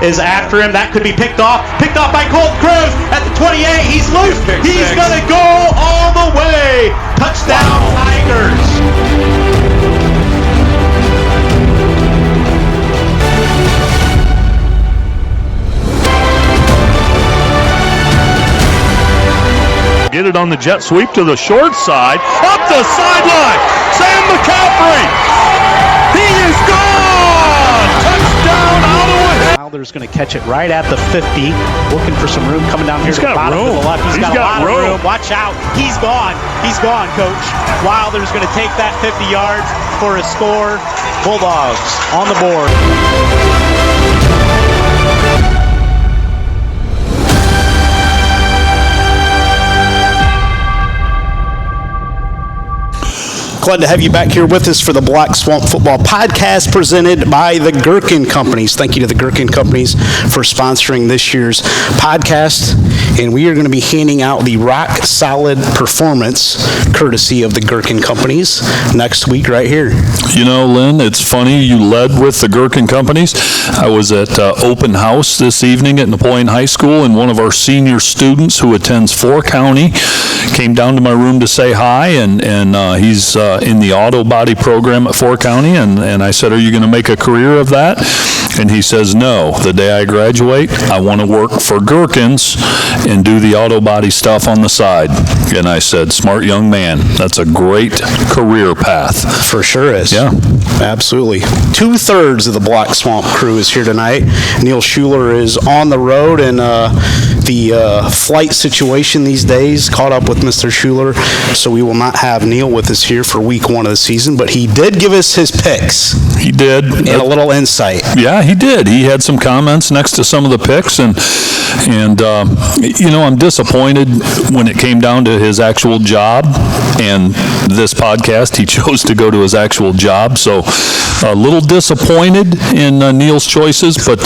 is after him. That could be picked off by Colt Cruz at the 28. He's loose. He's going to go all the way. Touchdown, Tigers. Get it on the jet sweep to the short side, up the sideline. Sam McCaffrey, he is gone. Touchdown, Ottawa. Wilder's going to catch it right at the 50, looking for some room coming down here. He's got room. To the left. He's got a lot of room. Watch out. He's gone. He's gone, Coach. Wilder's going to take that 50 yards for a score. Bulldogs on the board. Glad to have you back here with us for the Black Swamp Football Podcast presented by the Gerken Companies. Thank you to the Gerken Companies for sponsoring this year's podcast. And we are going to be handing out the Rock Solid Performance courtesy of the Gerken Companies next week right here. You know, Lynn, it's funny you led with the Gerken Companies. I was at open house this evening at Napoleon High School, and one of our senior students who attends 4 County came down to my room to say hi, and he's in the auto body program at 4 County, and I said, are you going to make a career of that? And he says, no. The day I graduate, I want to work for Gerkens and do the auto body stuff on the side. And I said, smart young man. That's a great career path. For sure is. Yeah. Absolutely. 2/3 of the Black Swamp crew is here tonight. Neil Schuller is on the road, and the flight situation these days caught up with Mr. Schuller, so we will not have Neil with us here for week 1 of the season, but he did give us his picks. He did. And a little insight. Yeah, he did. He had some comments next to some of the picks, and you know, I'm disappointed when it came down to his actual job, and this podcast, he chose to go to his actual job, so a little disappointed in Neil's choices, but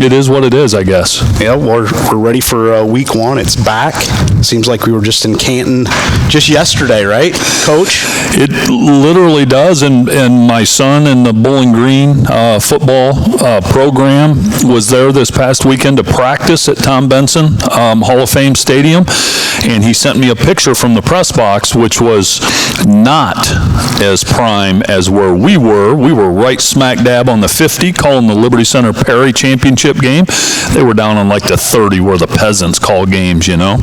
it is what it is, I guess. Yeah, we're ready for week 1. It's back. Seems like we were just in Canton just yesterday, right, Coach? It literally does, and my son in the Bowling Green football program was there this past weekend to practice at Tom Benson Hall of Fame Stadium, and he sent me a picture from the press box, which was not as prime as where we were. We were right smack dab on the 50, calling the Liberty Center Perry championship game. They were down on like the 30 where the peasants call games, you know.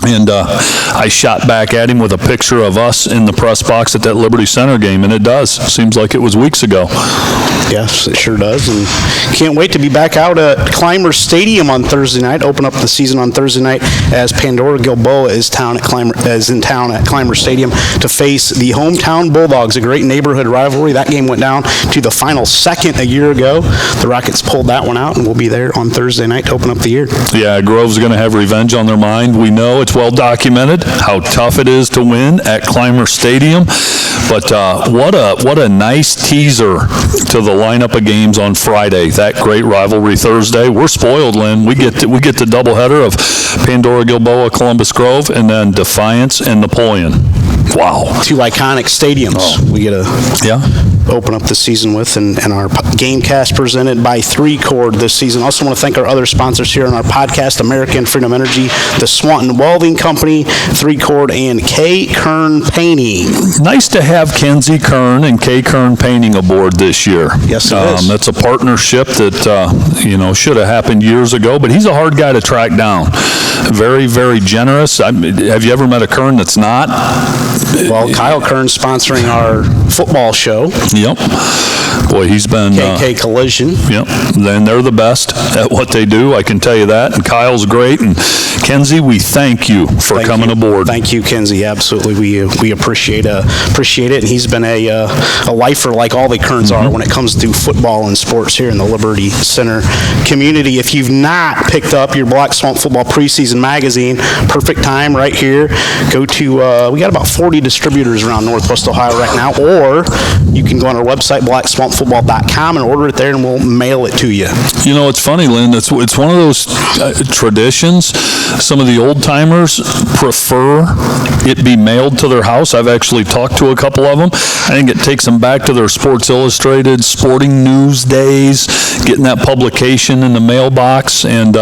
And I shot back at him with a picture of us in the press box at that Liberty Center game, and it does. Seems like it was weeks ago. Yes, it sure does, and can't wait to be back out at Clymer Stadium on Thursday night. Open up the season on Thursday night as Pandora Gilboa is in town at Clymer Stadium to face the hometown Bulldogs, a great neighborhood rivalry. That game went down to the final second a year ago. The Rockets pulled that one out, and we'll be there on Thursday night to open up the year. Yeah, Grove's going to have revenge on their mind. We know it's well documented how tough it is to win at Clymer Stadium. But what a nice teaser to the lineup of games on Friday. That great rivalry Thursday. We're spoiled, Lynn. We get the doubleheader of Pandora Gilboa, Columbus Grove, and then Defiance and Napoleon. Wow. 2 iconic stadiums we get to open up the season with, and our Gamecast presented by 3Chord this season. Also want to thank our other sponsors here on our podcast, American Freedom Energy, the Swanton Welding Company, 3Chord, and K. Kern Painting. Nice to have Kenzie Kern and K. Kern Painting aboard this year. Yes, it is. That's a partnership that, should have happened years ago, but he's a hard guy to track down. Very, very generous. Have you ever met a Kern that's not? Well, Kyle Kern's sponsoring our football show. Yep. Boy, he's been... KK Collision. Yep. And they're the best at what they do, I can tell you that. And Kyle's great. And Kenzie, we thank you for coming aboard. Thank you, Kenzie. Absolutely. We appreciate it. And he's been a lifer like all the Kerns are when it comes to football and sports here in the Liberty Center community. If you've not picked up your Black Swamp Football preseason magazine, perfect time right here. Go to, we got about 40 distributors around Northwest Ohio right now, or you can go on our website, blackswampfootball.com, and order it there, and we'll mail it to you. You know, it's funny, Lynn. It's one of those traditions. Some of the old timers prefer it be mailed to their house. I've actually talked to a couple of them. I think it takes them back to their Sports Illustrated, Sporting News days, getting that publication in the mailbox, and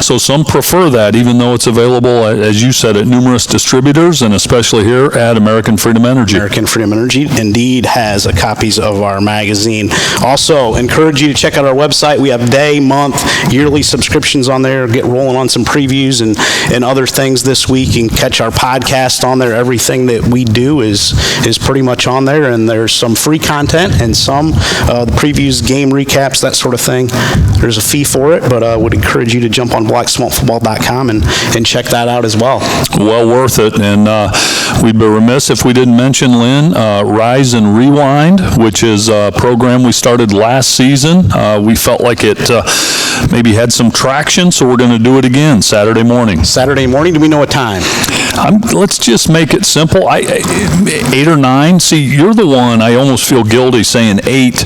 so some prefer that, even though it's available, as you said, at numerous distributors, and especially here at American Freedom Energy. American Freedom Energy indeed has copies of our magazine. Also, encourage you to check out our website. We have day, month, yearly subscriptions on there. Get rolling on some previews and other things this week, and catch our podcast on there. Everything that we do is pretty much on there, and there's some free content and some the previews, game recaps, that sort of thing. There's a fee for it, but I would encourage you to jump on blackswampfootball.com and check that out as well. Well worth it, and we'd be remiss if we didn't mention, Lynn, Rise and Rewind, which is a program we started last season. We felt like it maybe had some traction, so we're going to do it again Saturday morning. Saturday morning, do we know what time? Let's just make it simple. 8 or 9. See, you're the one, I almost feel guilty saying 8.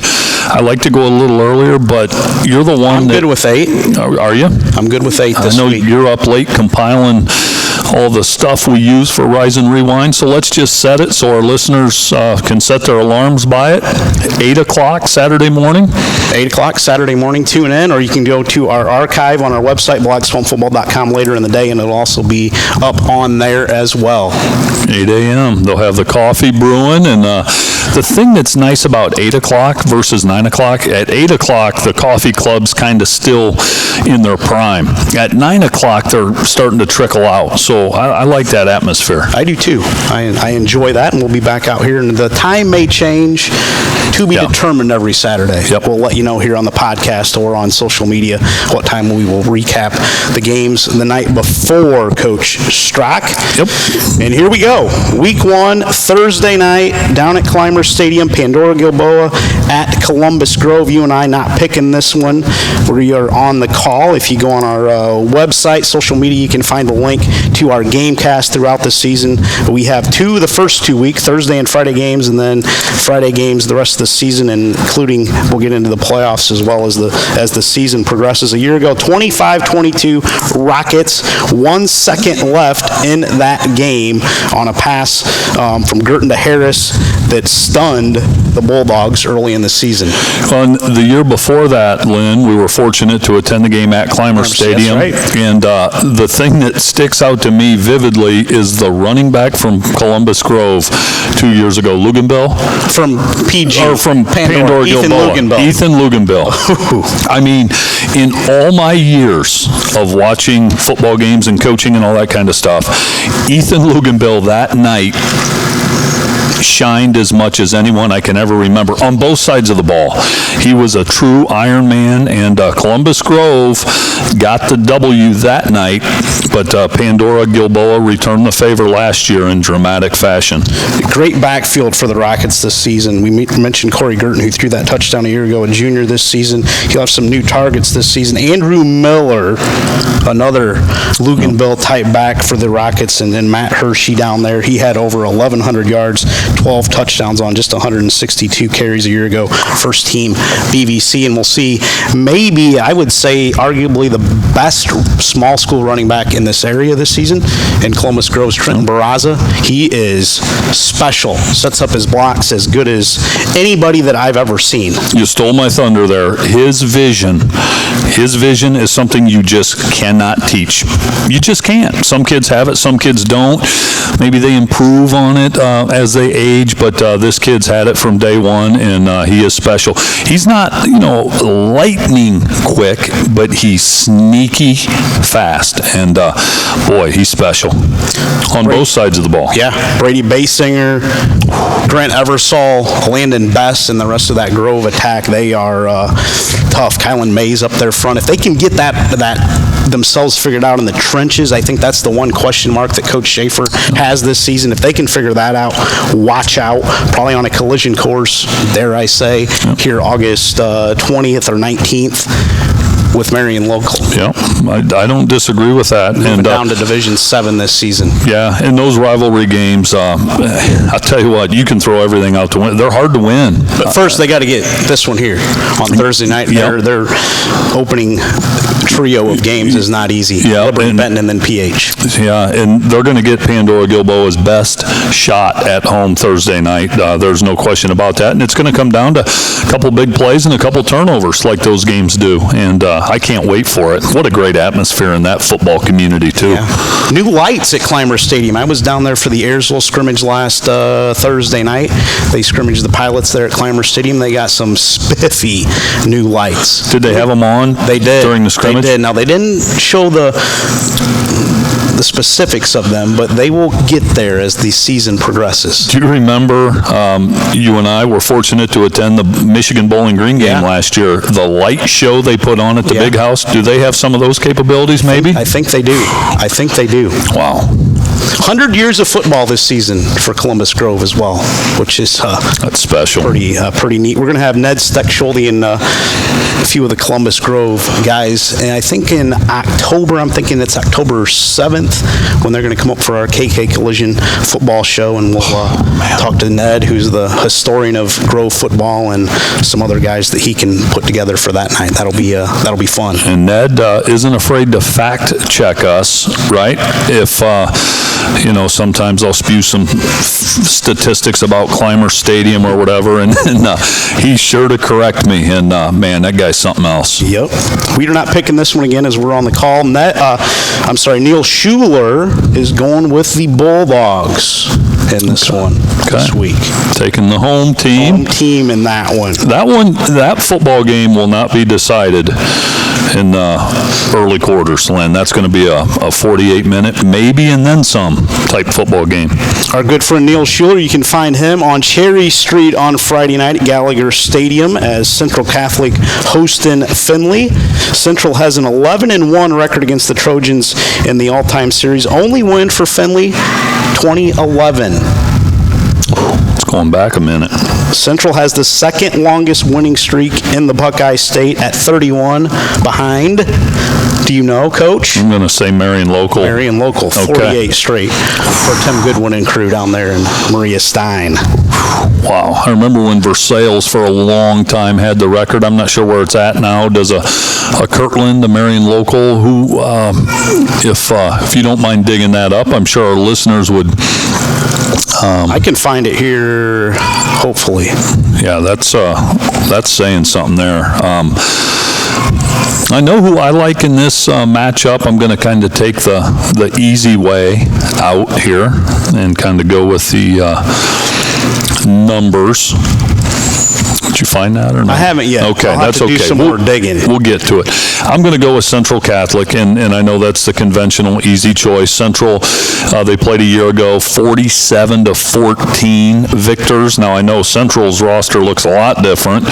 I like to go a little earlier, but you're the one I'm good with 8. Are you? I'm good with 8 this I know week. you're up late compiling all the stuff we use for Rise and Rewind, so let's just set it so our listeners can set their alarms by it. 8 o'clock Saturday morning. 8 o'clock Saturday morning, tune in, or you can go to our archive on our website, blackswampfootball.com, later in the day, and it'll also be up on there as well. 8 a.m. They'll have the coffee brewing, and the thing that's nice about 8 o'clock versus 9 o'clock, at 8 o'clock, the coffee club's kind of still in their prime. At 9 o'clock, they're starting to trickle out, so I like that atmosphere. I do too. I enjoy that, and we'll be back out here, and the time may change, to be determined every Saturday. Yep. We'll let you know here on the podcast or on social media what time we will recap the games the night before, Coach Strock. Yep. And here we go. Week 1, Thursday night, down at Clymer Stadium, Pandora Gilboa at Columbus Grove. You and I not picking this one. We are on the call. If you go on our website, social media, you can find the link to our game cast throughout the season. We have the first 2 weeks, Thursday and Friday games, and then Friday games the rest of the season, including we'll get into the playoffs as well as the season progresses. A year ago, 25-22 Rockets, 1 second left in that game on a pass from Gerken to Harris that stunned the Bulldogs early in the season. On the year before that, Lynn, we were fortunate to attend the game at Clymer Stadium. That's right. And the thing that sticks out to me vividly is the running back from Columbus Grove 2 years ago, Luganville. From PG. Or from Pandora Ethan Gilboa. Luganville. Ethan Luganville. I mean, in all my years of watching football games and coaching and all that kind of stuff, Ethan Luganville that night shined as much as anyone I can ever remember on both sides of the ball. He was a true Iron Man, and Columbus Grove got the W that night, but Pandora Gilboa returned the favor last year in dramatic fashion. Great backfield for the Rockets this season. We mentioned Corey Gerten, who threw that touchdown a year ago, a junior this season. He'll have some new targets this season. Andrew Miller, another Luganville-type back for the Rockets, and then Matt Hershey down there. He had over 1,100 yards, 12 touchdowns on just 162 carries a year ago. First team BVC, and we'll see maybe, I would say, arguably the best small school running back in this area this season in Columbus Grove's Trenton Barraza. He is special. Sets up his blocks as good as anybody that I've ever seen. You stole my thunder there. His vision is something you just cannot teach. You just can't. Some kids have it, some kids don't. Maybe they improve on it as they age, but this kid's had it from day one, and he is special. He's not, lightning quick, but he's sneaky fast, and boy, he's special on both sides of the ball. Yeah, Brady Basinger, Grant Eversole, Landon Best, and the rest of that Grove attack, they are tough. Kylan Mays up there front. If they can get that themselves figured out in the trenches, I think that's the one question mark that Coach Schaefer has this season. If they can figure that out, watch out. Probably on a collision course, dare I say, here August 20th or 19th. with Marion Local. Yeah, I don't disagree with that. Moving down to Division 7 this season. Yeah, and those rivalry games, I'll tell you what, you can throw everything out to win. They're hard to win. But first, they got to get this one here on Thursday night. Yep. Their opening trio of games is not easy. Yeah, Liberty, Benton, and then PH. Yeah, and they're going to get Pandora Gilboa's best shot at home Thursday night. There's no question about that. And it's going to come down to a couple big plays and a couple turnovers like those games do. And I can't wait for it. What a great atmosphere in that football community, too. Yeah. New lights at Clymer Stadium. I was down there for the Ayersville scrimmage last Thursday night. They scrimmaged the Pilots there at Clymer Stadium. They got some spiffy new lights. Did they have them on They did. during the scrimmage? They did. Now, they didn't show the specifics of them, but they will get there as the season progresses. Do you remember, you and I were fortunate to attend the Michigan Bowling Green game Yeah. last year. The light show they put on at the Yeah. Big House, do they have some of those capabilities maybe? I think they do. I think they do. Wow. 100 years of football this season for Columbus Grove as well, which is That's special. pretty neat. We're going to have Ned Steckschulte and a few of the Columbus Grove guys, and I think in October, I'm thinking it's October 7th, when they're going to come up for our KK Collision football show, and we'll talk to Ned, who's the historian of Grove football, and some other guys that he can put together for that night. That'll be fun. And Ned isn't afraid to fact check us, right? If, sometimes I'll spew some statistics about Clymer Stadium or whatever, and he's sure to correct me. And man, that guy's something else. Yep. We are not picking this one again as we're on the call. Neil Schuller is going with the Bulldogs in this one this week. Taking the home team. Home team in that one. That football game will not be decided in the early quarters, Lynn. That's going to be a 48-minute, maybe and then some type football game. Our good friend Neil Schuller, you can find him on Cherry Street on Friday night at Gallagher Stadium as Central Catholic hosting Findlay. Central has an 11-1 record against the Trojans in the all-time series. Only win for Findlay, 2011. It's going back a minute. Central has the second longest winning streak in the Buckeye State at 31 behind, do you know, Coach? I'm going to say Marion Local. Marion Local, 48 straight for Tim Goodwin and crew down there in Maria Stein. Wow. I remember when Versailles for a long time had the record. I'm not sure where it's at now. Does a Kirtland, a Marion Local, who, if you don't mind digging that up, I'm sure our listeners would. I can find it here, hopefully. Yeah, that's saying something there. I know who I like in this matchup. I'm going to kind of take the easy way out here and kind of go with the numbers. Did you find that or not? I haven't yet. Okay, I'll have that's to do okay. some more digging. We'll get to it. I'm going to go with Central Catholic, and I know that's the conventional easy choice. Central, they played a year ago, 47-14 victors. Now, I know Central's roster looks a lot different,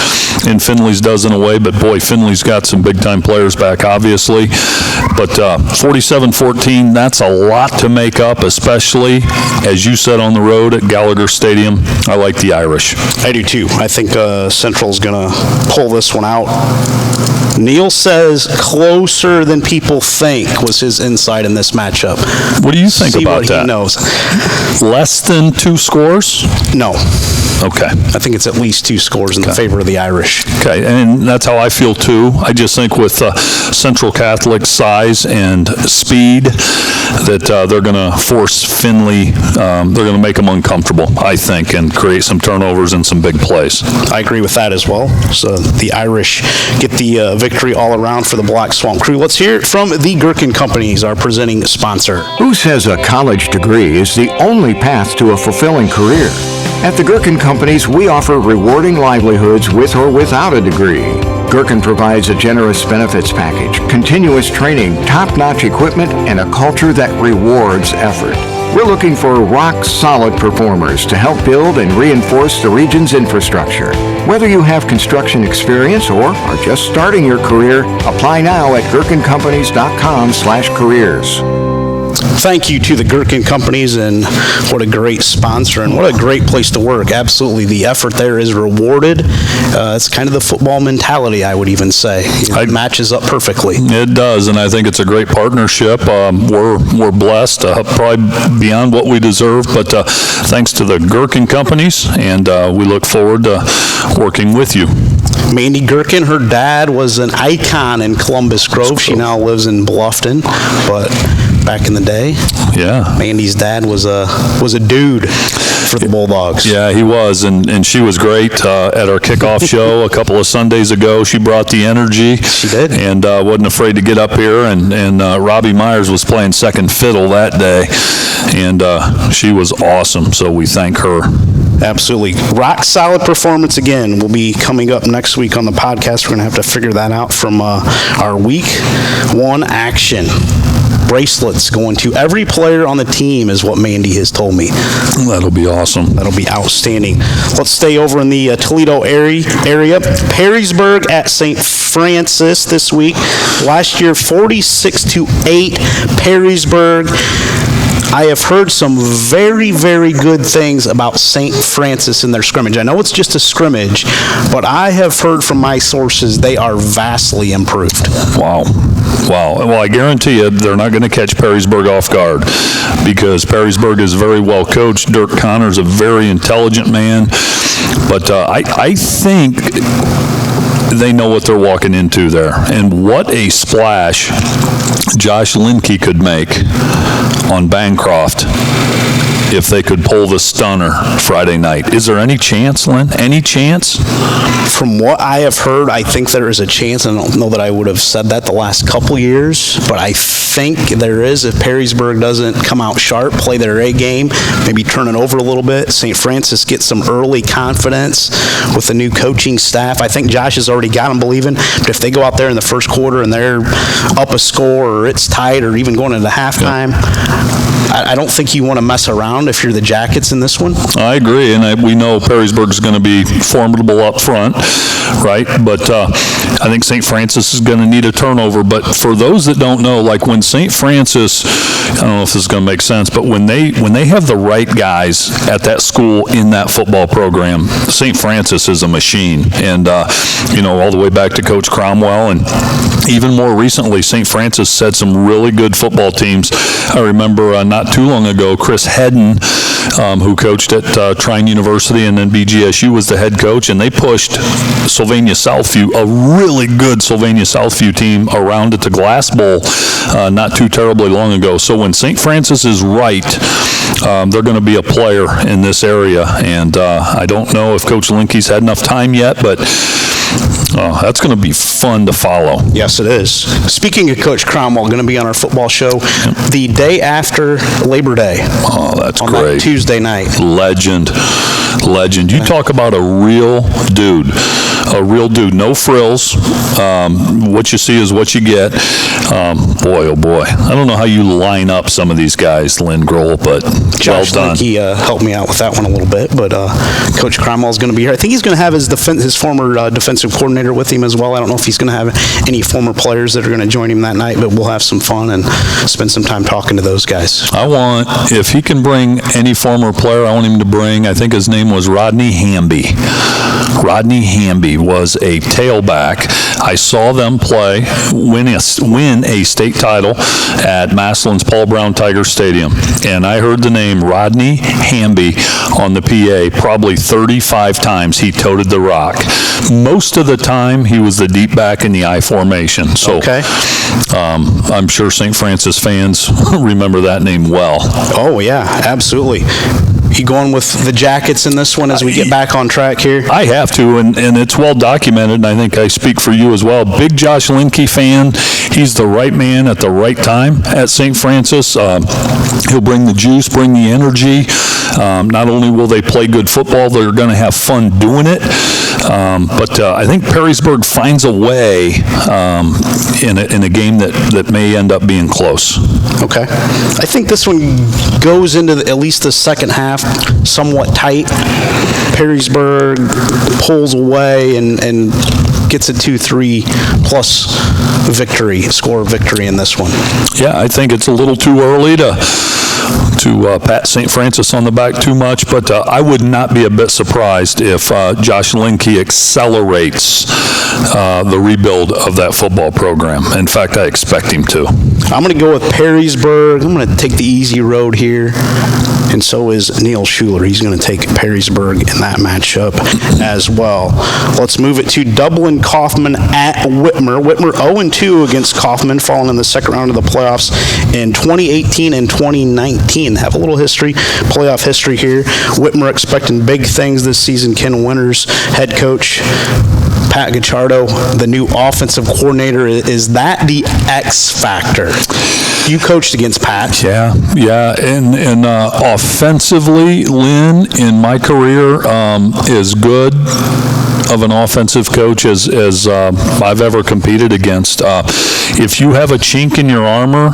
and Findlay's does in a way, but boy, Findlay's got some big-time players back, obviously. But 47-14, that's a lot to make up, especially, as you said, on the road at Gallagher Stadium. I like the Irish. I do too. I think Central's going to pull this one out. Neil says closer than people think was his insight in this matchup. What do you think about that? See what he knows. Less than 2 scores? No. Okay. I think it's at least 2 scores in the favor of the Irish. Okay, and that's how I feel too. I just think with Central Catholic size and speed that they're going to force Findlay, they're going to make them uncomfortable, I think, and create some turnovers and some big plays. I agree with that as well. So the Irish get the victory all around for the Black Swamp crew. Let's hear it from the Gerken Companies, our presenting sponsor. Who says a college degree is the only path to a fulfilling career? At the Gerken Companies, we offer rewarding livelihoods with or without a degree. Gerken provides a generous benefits package, continuous training, top-notch equipment, and a culture that rewards effort. We're looking for rock-solid performers to help build and reinforce the region's infrastructure. Whether you have construction experience or are just starting your career, apply now at GerkenCompanies.com/careers. Thank you to the Gerken Companies, and what a great sponsor and what a great place to work. Absolutely, the effort there is rewarded. It's kind of the football mentality, I would even say. It matches up perfectly. It does, and I think it's a great partnership. We're blessed, probably beyond what we deserve, but thanks to the Gerken Companies, and we look forward to working with you. Mandy Gerken, her dad was an icon in Columbus Grove. She now lives in Bluffton, but back in the day, yeah, Mandy's dad was a dude for the Bulldogs. Yeah, he was, and she was great at our kickoff show a couple of Sundays ago. She brought the energy. She did. And wasn't afraid to get up here, and Robbie Myers was playing second fiddle that day, and she was awesome, so we thank her. Absolutely. Rock solid performance again will be coming up next week on the podcast. We're going to have to figure that out from our week 1 action. Bracelets going to every player on the team is what Mandy has told me. That'll be awesome. That'll be outstanding. Let's stay over in the Toledo area. Perrysburg at St. Francis this week. Last year, 46-8, Perrysburg. I have heard some very, very good things about St. Francis in their scrimmage. I know it's just a scrimmage, but I have heard from my sources they are vastly improved. Wow. Well, I guarantee you they're not going to catch Perrysburg off guard, because Perrysburg is very well coached. Dirk Connor's a very intelligent man, but I think they know what they're walking into there. And what a splash Josh Linke could make on Bancroft if they could pull the stunner Friday night. Is there any chance, Lynn? Any chance? From what I have heard, I think there is a chance. I don't know that I would have said that the last couple years, but I think there is if Perrysburg doesn't come out sharp, play their A game, maybe turn it over a little bit. St. Francis gets some early confidence with the new coaching staff. I think Josh has already got them believing, but if they go out there in the first quarter and they're up a score or it's tight or even going into halftime, I don't think you want to mess around if you're the Jackets in this one. I agree, and we know Perrysburg's going to be formidable up front, right? But I think St. Francis is going to need a turnover. But for those that don't know, like when St. Francis, I don't know if this is going to make sense, but when they have the right guys at that school in that football program, St. Francis is a machine. And, all the way back to Coach Cromwell, and even more recently, St. Francis had some really good football teams. I remember not too long ago, Chris Hedden, who coached at Trine University and then BGSU, was the head coach, and they pushed Sylvania Southview, a really good Sylvania Southview team, around at the Glass Bowl not too terribly long ago. So when St. Francis is right, they're going to be a player in this area, and I don't know if Coach Linke's had enough time yet, but that's going to be fun to follow. Yes, it is. Speaking of Coach Cromwell, going to be on our football show the day after Labor Day. Oh, that's on great. That Tuesday night. Legend. You talk about a real dude. No frills. What you see is what you get. Boy, oh boy. I don't know how you line up some of these guys, Lynn Groll, but Josh well done. He helped me out with that one a little bit, but Coach Cromwell's going to be here. I think he's going to have his former defensive coordinator with him as well. I don't know if he's going to have any former players that are going to join him that night, but we'll have some fun and spend some time talking to those guys. If he can bring any former player, I want him to bring, I think his name was Rodney Hamby. Rodney Hamby was a tailback. I saw them win a state title at Massillon's Paul Brown Tiger Stadium, and I heard the name Rodney Hamby on the PA probably 35 times. He toted the rock. Most of the time, he was the deep back in the I formation. So, okay. I'm sure St. Francis fans remember that name well. Oh, yeah, absolutely. You going with the Jackets in this one as we get back on track here? I have to, and it's well documented, and I think I speak for you as well. Big Josh Linke fan. He's the right man at the right time at St. Francis. He'll bring the juice, bring the energy. Not only will they play good football, they're going to have fun doing it. But I think Perrysburg finds a way in a game that may end up being close. Okay. I think this one goes into at least the second half somewhat tight. Perrysburg pulls away and gets a 2-3 plus score victory in this one. Yeah, I think it's a little too early to pat St. Francis on the back too much, but I would not be a bit surprised if Josh Linke accelerates the rebuild of that football program. In fact, I expect him to. I'm going to go with Perrysburg. I'm going to take the easy road here, and so is Neil Schuller. He's going to take Perrysburg in that matchup as well. Let's move it to Dublin Kaufman at Whitmer. Whitmer 0-2 against Kaufman, falling in the second round of the playoffs in 2018 and 2019. Have a little history, playoff history here. Whitmer expecting big things this season. Ken Winters, head coach. Pat Gachardo, the new offensive coordinator. Is that the X factor? You coached against Pat. Yeah, and offensively, Lynn, in my career, is good of an offensive coach as I've ever competed against. If you have a chink in your armor,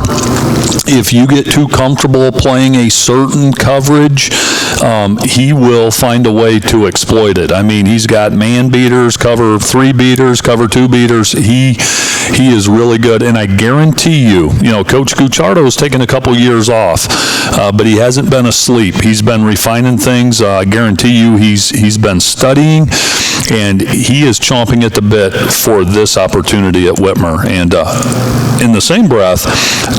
if you get too comfortable playing a certain coverage, he will find a way to exploit it. I mean, he's got man beaters, cover 3 beaters, cover 2 beaters. He is really good, and I guarantee you, Coach Gachardo has taken a couple years off, but he hasn't been asleep. He's been refining things. I guarantee you, he's been studying, and he is chomping at the bit for this opportunity at Whitmer. And in the same breath,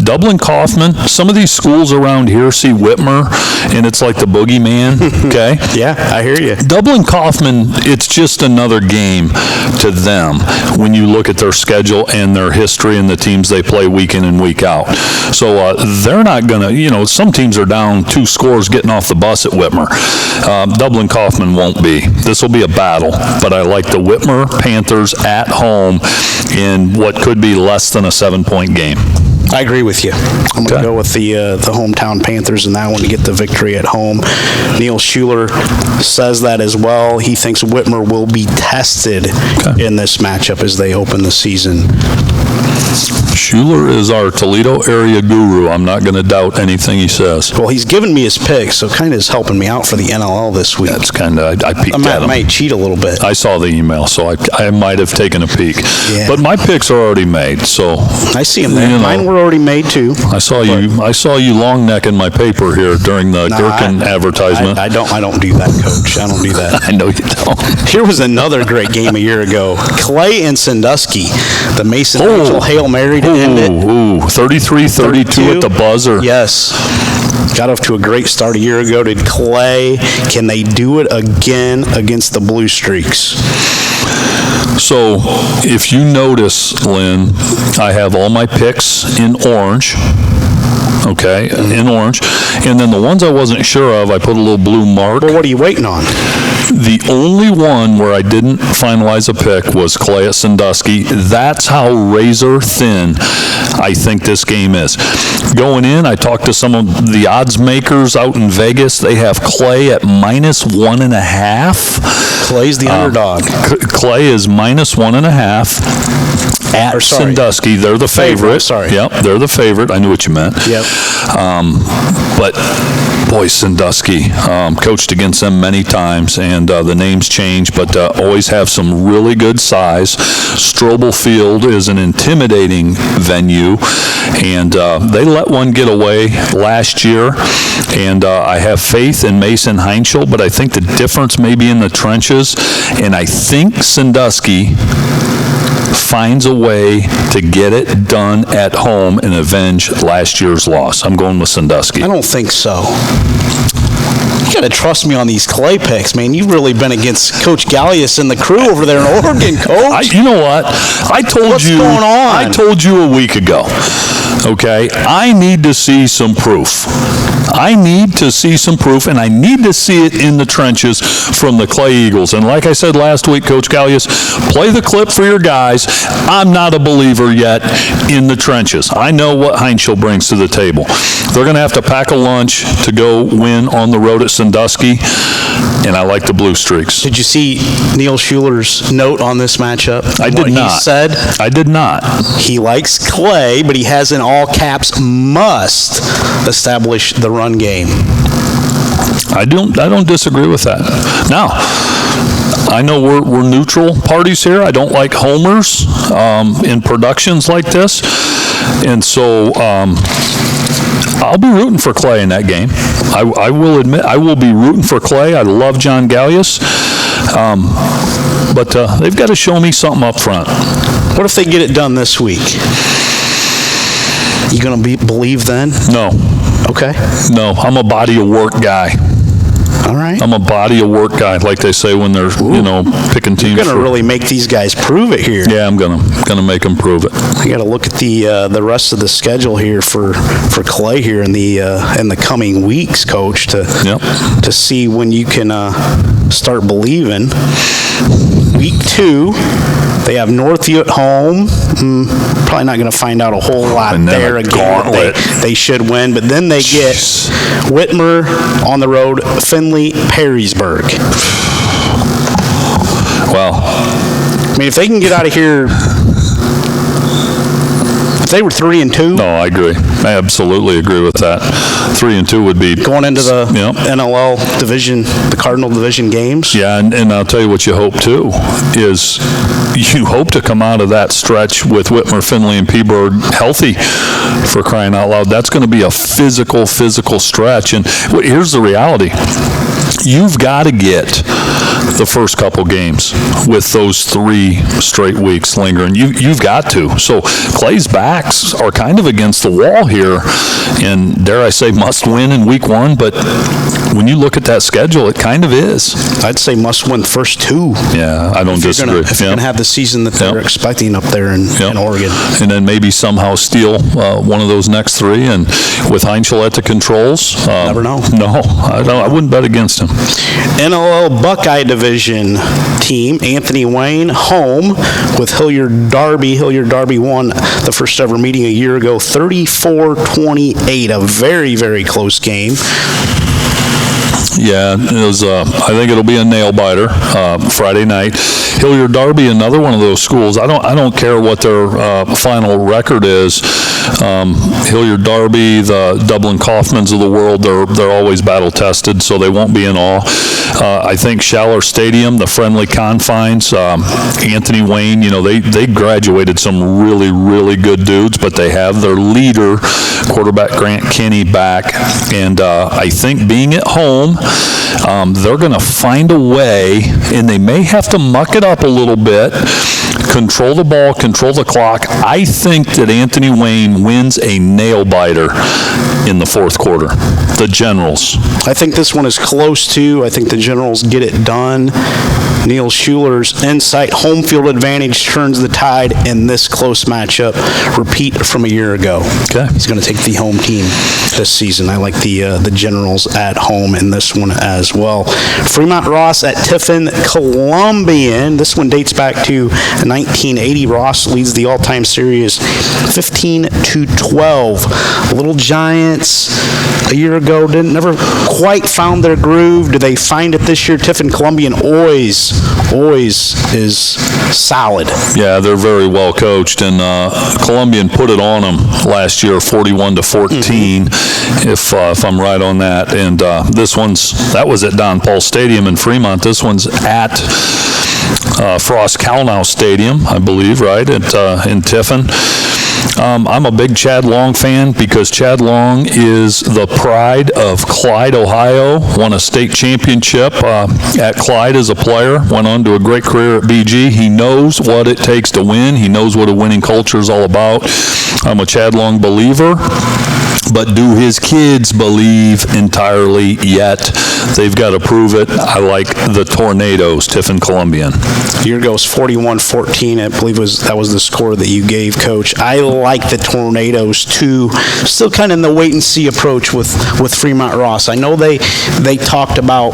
Dublin Kaufman, some of these schools around here see Whitmer, and it's like the boogeyman, okay? Yeah, I hear you. Dublin Kaufman, it's just another game to them when you look at their schedule and their history and the teams they play week in and week out. So they're not going to, some teams are down 2 scores getting off the bus at Whitmer. Dublin Kaufman won't be. This will be a battle, but I like the Whitmer Panthers at home in what could be less than a 7-point game. I agree with you. I'm going to go with the hometown Panthers in that one to get the victory at home. Neil Schuller says that as well. He thinks Whitmer will be tested in this matchup as they open the season. Schuller is our Toledo area guru. I'm not going to doubt anything he says. Well, he's given me his picks, so kind of is helping me out for the NLL this week. That's kind of, I peeked at him. I might cheat a little bit. I saw the email, so I might have taken a peek. Yeah. But my picks are already made, so. I see them there. Mine were already made too. I saw you long necking my paper here during the Gerken advertisement. I don't do that, Coach. I don't do that. I know you don't. Here was another great game a year ago. Clay and Sandusky. The Mason Mitchell Hail Mary to end it. 33-32 at the buzzer. Yes. Got off to a great start a year ago. Did Clay? Can they do it again against the Blue Streaks? So, if you notice, Lynn, I have all my picks in orange. Okay, in orange. And then the ones I wasn't sure of, I put a little blue mark. Well, what are you waiting on? The only one where I didn't finalize a pick was Clay at Sandusky. That's how razor thin I think this game is. Going in, I talked to some of the odds makers out in Vegas. They have Clay at -1.5. Clay's the underdog. Clay is -1.5. At Sandusky, they're the favorite. Sorry. Yep, they're the favorite. I knew what you meant. Yep. But, boy, Sandusky, coached against them many times, and the names change, but always have some really good size. Strobel Field is an intimidating venue, and they let one get away last year, and I have faith in Mason Heinschel, but I think the difference may be in the trenches, and I think Sandusky finds a way to get it done at home and avenge last year's loss. I'm going with Sandusky. I don't think so. You got to trust me on these Clay picks, man. You've really been against Coach Gallius and the crew over there in Oregon, Coach. You know what? What's going on? I told you a week ago, okay? I need to see some proof. I need to see some proof, and I need to see it in the trenches from the Clay Eagles. And like I said last week, Coach Gallius, play the clip for your guys. I'm not a believer yet in the trenches. I know what Heinschel brings to the table. They're going to have to pack a lunch to go win on the road at Sandusky, and I like the Blue Streaks. Did you see Neil Schuller's note on this matchup? I did not. He said I did not. he likes Clay, but he has in all caps, must establish the run game. I don't disagree with that. Now, I know we're neutral parties here. I don't like homers in productions like this, and so I'll be rooting for Clay in that game. I will admit I will be rooting for Clay. I love John Gallius, but they've got to show me something up front. What if they get it done this week? You gonna believe then? No. Okay. No, I'm a body of work guy. All right. I'm a body of work guy, like they say when they're picking teams. You're gonna really make these guys prove it here. Yeah, I'm gonna make them prove it. I got to look at the rest of the schedule here for Clay here in the coming weeks, Coach, to see when you can start believing. Week 2, they have Northview at home. Probably not going to find out a whole lot there again. They should win, but then they get Whitmer on the road, Findlay, Perrysburg. Well, I mean, if they can get out of here. If they were 3-2, no, I agree. I absolutely agree with that. 3-2 would be going into the NLL division, the Cardinal division games. Yeah, and I'll tell you what you hope too is you hope to come out of that stretch with Whitmer, Findlay, and Peaburg healthy. For crying out loud, that's going to be a physical stretch. And here's the reality: you've got to get the first couple games with those 3 straight weeks lingering. You've got to. So Clay's backs are kind of against the wall here, and dare I say must win in week 1, but when you look at that schedule, it kind of is. I'd say must win first 2. Yeah, I don't disagree. If you're going to have the season that they're expecting up there in Oregon. And then maybe somehow steal one of those next 3, and with Heinschel at the controls. Never know. No, I wouldn't bet against him. NLL Buckeye Division team, Anthony Wayne, home with Hilliard Darby. Hilliard Darby won the first ever meeting a year ago, 34-28, a very, very close game. Yeah, it was. I think it'll be a nail biter Friday night. Hilliard Darby, another one of those schools. I don't care what their final record is. Hilliard Darby, the Dublin Kaufmans of the world, they're always battle tested, so they won't be in awe. I think Schuller Stadium, the friendly confines. Anthony Wayne, they graduated some really, really good dudes, but they have their leader, quarterback Grant Kinney, back, and I think being at home, they're going to find a way, and they may have to muck it up a little bit, control the ball, control the clock. I think that Anthony Wayne wins a nail-biter in the fourth quarter. The Generals. I think this one is close, too. I think the Generals get it done. Neil Schuller's insight, home field advantage turns the tide in this close matchup. Repeat from a year ago. Okay. He's going to take the home team this season. I like the Generals at home in this one as well. Fremont Ross at Tiffin Columbian. This one dates back to 1980. Ross leads the all-time series 15-12. Little Giants a year ago never quite found their groove. Do they find it this year? Tiffin Columbian always is solid. Yeah, they're very well coached, and Columbian put it on them last year, 41-14, if I'm right on that. And that was at Don Paul Stadium in Fremont. This one's at Frost Calnow Stadium, I believe, right, in Tiffin. I'm a big Chad Long fan because Chad Long is the pride of Clyde, Ohio. Won a state championship at Clyde as a player. Went on to a great career at BG. He knows what it takes to win. He knows what a winning culture is all about. I'm a Chad Long believer. But do his kids believe entirely yet? They've got to prove it. I like the Tornadoes, Tiffin Columbian. Year ago was 41-14. I believe that was the score that you gave, Coach. I like the Tornadoes too. Still kind of in the wait-and-see approach with Fremont Ross. I know they talked about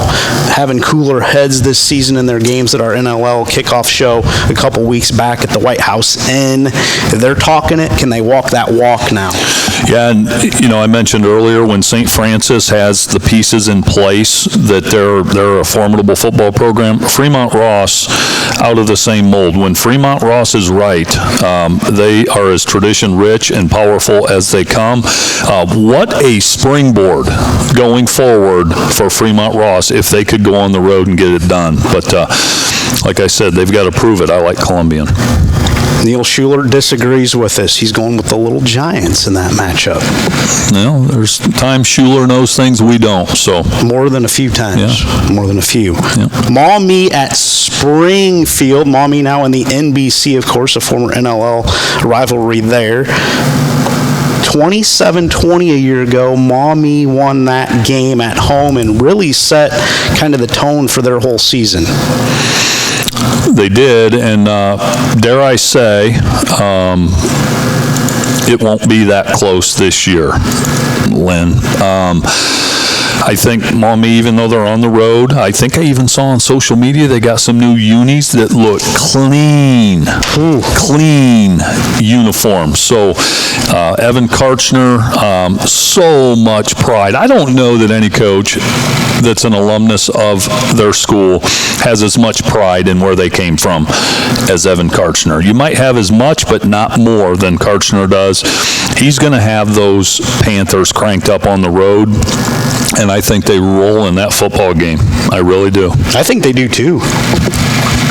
having cooler heads this season in their games at our NLL kickoff show a couple weeks back at the White House Inn. They're talking it. Can they walk that walk now? Yeah, and I mentioned earlier when St. Francis has the pieces in place that they're a formidable football program. Fremont Ross, out of the same mold. When Fremont Ross is right, they are as tradition-rich and powerful as they come. What a springboard going forward for Fremont Ross if they could go on the road and get it done. But like I said, they've got to prove it. I like Columbian. Neil Schuller disagrees with us. He's going with the Little Giants in that matchup. Well, there's times Schuller knows things we don't, so. More than a few times. Yeah. More than a few. Yeah. Maumee at Springfield. Maumee now in the NBC, of course, a former NLL rivalry there. 27-20 a year ago, Maumee won that game at home and really set kind of the tone for their whole season. They did, and dare I say, it won't be that close this year, Lynn. I think Maumee, even though they're on the road, I think I even saw on social media they got some new unis that look clean uniforms. So Evan Karchner, so much pride. I don't know that any coach that's an alumnus of their school has as much pride in where they came from as Evan Karchner. You might have as much, but not more than Karchner does. He's going to have those Panthers cranked up on the road, and I think they roll in that football game. I really do. I think they do too.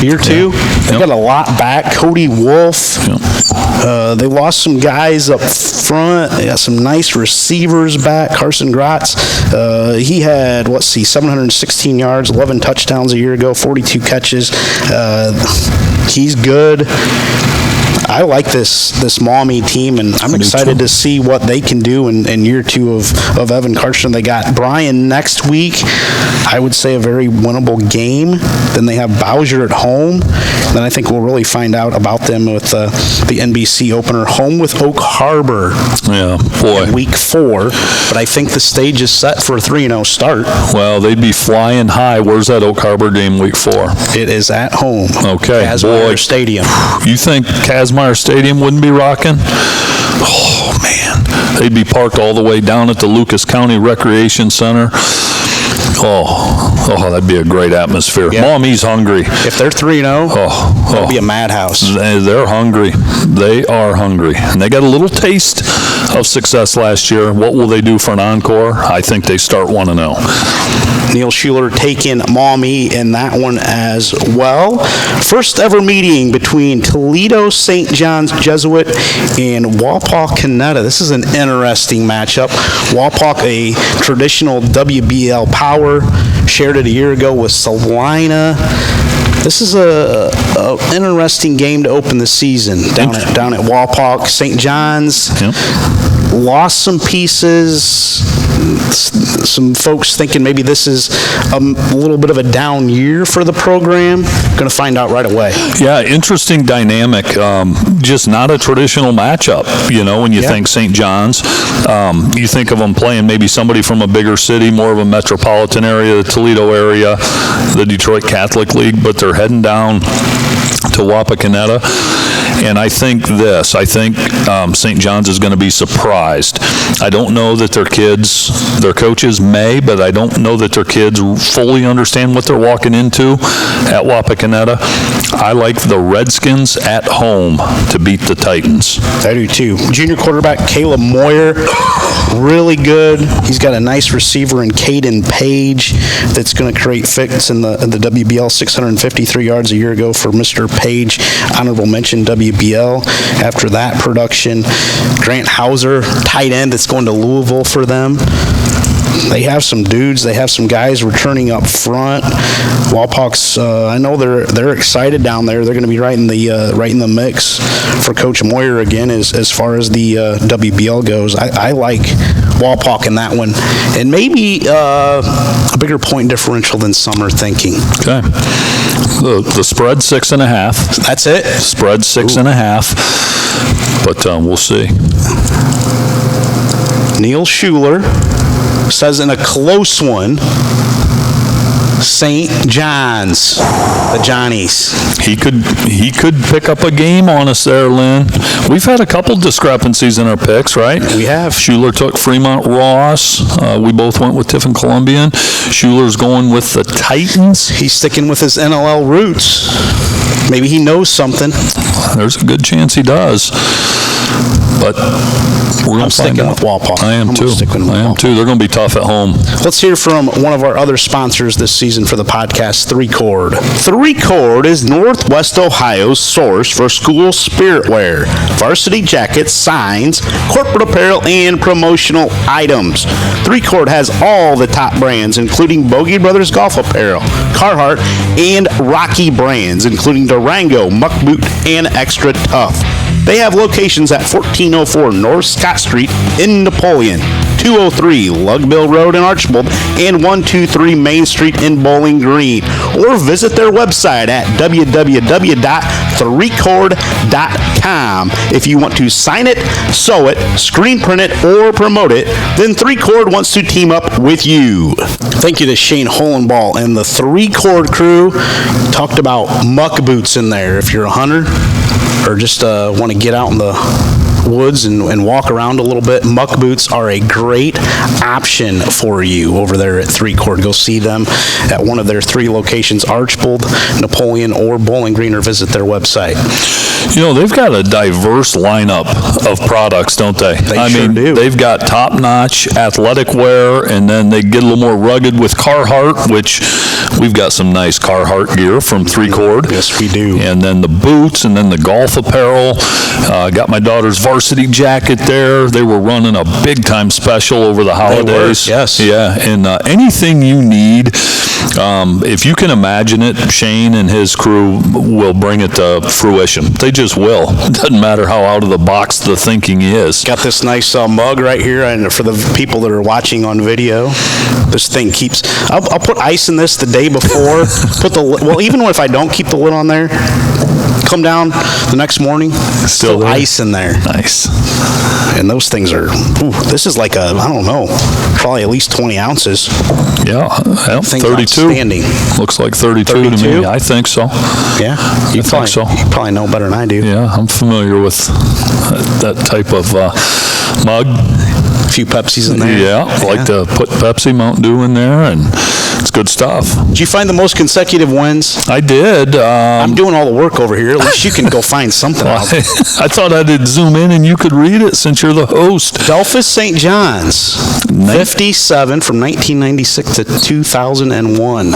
Year two, they got a lot back. Cody Wolf. They lost some guys up front. They got some nice receivers back. Carson Gratz, he had, 716 yards, 11 touchdowns a year ago, 42 catches. He's good. I like this Maumee team, and I'm excited to see what they can do in year two of Evan Karchner. They got Bryan next week. I would say a very winnable game. Then they have Bowser at home. Then I think we'll really find out about them with the NBC opener, home with Oak Harbor. Yeah, boy. In week 4, but I think the stage is set for a 3-0 start. Well, they'd be flying high. Where's that Oak Harbor game week 4? It is at home. Okay, Kazmaier Stadium. You think Kazmaier Stadium wouldn't be rocking? Oh, man. They'd be parked all the way down at the Lucas County Recreation Center. Oh, that'd be a great atmosphere. Yeah. Maumee's hungry. If they're 3-0, that'll be a madhouse. They're hungry. They are hungry. And they got a little taste of success last year. What will they do for an encore? I think they start 1-0. Neil Schuller taking Maumee in that one as well. First ever meeting between Toledo St. John's Jesuit and Wapak Canetta. This is an interesting matchup. Wapak, a traditional WBL power, shared it a year ago with Salina. This is a interesting game to open the season down at Wapak. St. John's lost some pieces. Some folks thinking maybe this is a little bit of a down year for the program. Going to find out right away. Yeah, interesting dynamic. Just not a traditional matchup. When you think St. John's, you think of them playing maybe somebody from a bigger city, more of a metropolitan area, the Toledo area, the Detroit Catholic League, but they're heading down to Wapakoneta. And I think St. John's is going to be surprised. I don't know that their coaches may, but I don't know that their kids fully understand what they're walking into at Wapakoneta. I like the Redskins at home to beat the Titans. I do too. Junior quarterback Caleb Moyer, really good. He's got a nice receiver in Caden Page that's going to create fits in the WBL, 653 yards a year ago for Mr. Page. Honorable mention WBL. After that production, Grant Hauser, tight end that's going to Louisville for them. They have some dudes. They have some guys returning up front. Wapak's, I know they're excited down there. They're going to be right in the mix for Coach Moyer again as far as the WBL goes. I like Wapak in that one, and maybe a bigger point differential than some are thinking. Okay. The spread 6.5. That's it. Spread 6.5. But we'll see. Neil Schuller says in a close one, St. John's, the Johnnies. He could pick up a game on us there, Lynn. We've had a couple discrepancies in our picks, right? We have. Schuller took Fremont Ross. We both went with Tiffin Columbian. Schuller's going with the Titans. He's sticking with his NLL roots. Maybe he knows something. There's a good chance he does. But we're going to find sticking out. with Walpaw. I am too. They're going to be tough at home. Let's hear from one of our other sponsors this season for the podcast, 3Chord. 3Chord is Northwest Ohio's source for school spirit wear, varsity jackets, signs, corporate apparel, and promotional items. 3Chord has all the top brands, including Bogey Brothers Golf Apparel, Carhartt, and Rocky brands, including Durango, Muck Boot, and Extra Tough. They have locations at 1404 North Scott Street in Napoleon, 203 Lugbill Road in Archbold, and 123 Main Street in Bowling Green. Or visit their website at www.3chord.com. If you want to sign it, sew it, screen print it, or promote it, then 3Chord wants to team up with you. Thank you to Shane Holenball and the 3Chord crew. Talked about muck boots in there if you're a hunter or just want to get out in the woods and walk around a little bit. Muck boots are a great option for you over there at 3Chord. Go see them at one of their 3 locations, Archbold, Napoleon, or Bowling Green, or visit their website. You know, they've got a diverse lineup of products, don't they? They sure do. They've got top-notch athletic wear, and then they get a little more rugged with Carhartt, which we've got some nice Carhartt gear from 3Chord. Yes, we do. And then the boots, and then the golf apparel. Got my daughter's varsity jacket there. They were running a big-time special over the holidays. They were, yes. Yeah, and anything you need, if you can imagine it, Shane and his crew will bring it to fruition. They just will. It doesn't matter how out of the box the thinking is. Got this nice mug right here, and for the people that are watching on video, this thing keeps. I'll put ice in this the day before. Even if I don't keep the lid on there, come down the next morning, still ice in there. Nice. And those things are. This is like I don't know, probably at least 20 ounces. Yeah, Things 32. outstanding. Looks like 32 to me. I think so. Yeah, I think so. You probably know better than I do. Yeah, I'm familiar with that type of mug. A few Pepsis in there. Yeah, I like to put Pepsi, Mountain Dew in there, and it's good stuff. Did you find the most consecutive wins? I did. I'm doing all the work over here. At least you can go find something out. I thought I'd zoom in and you could read it since you're the host. Delphus St. John's, 57 from 1996 to 2001.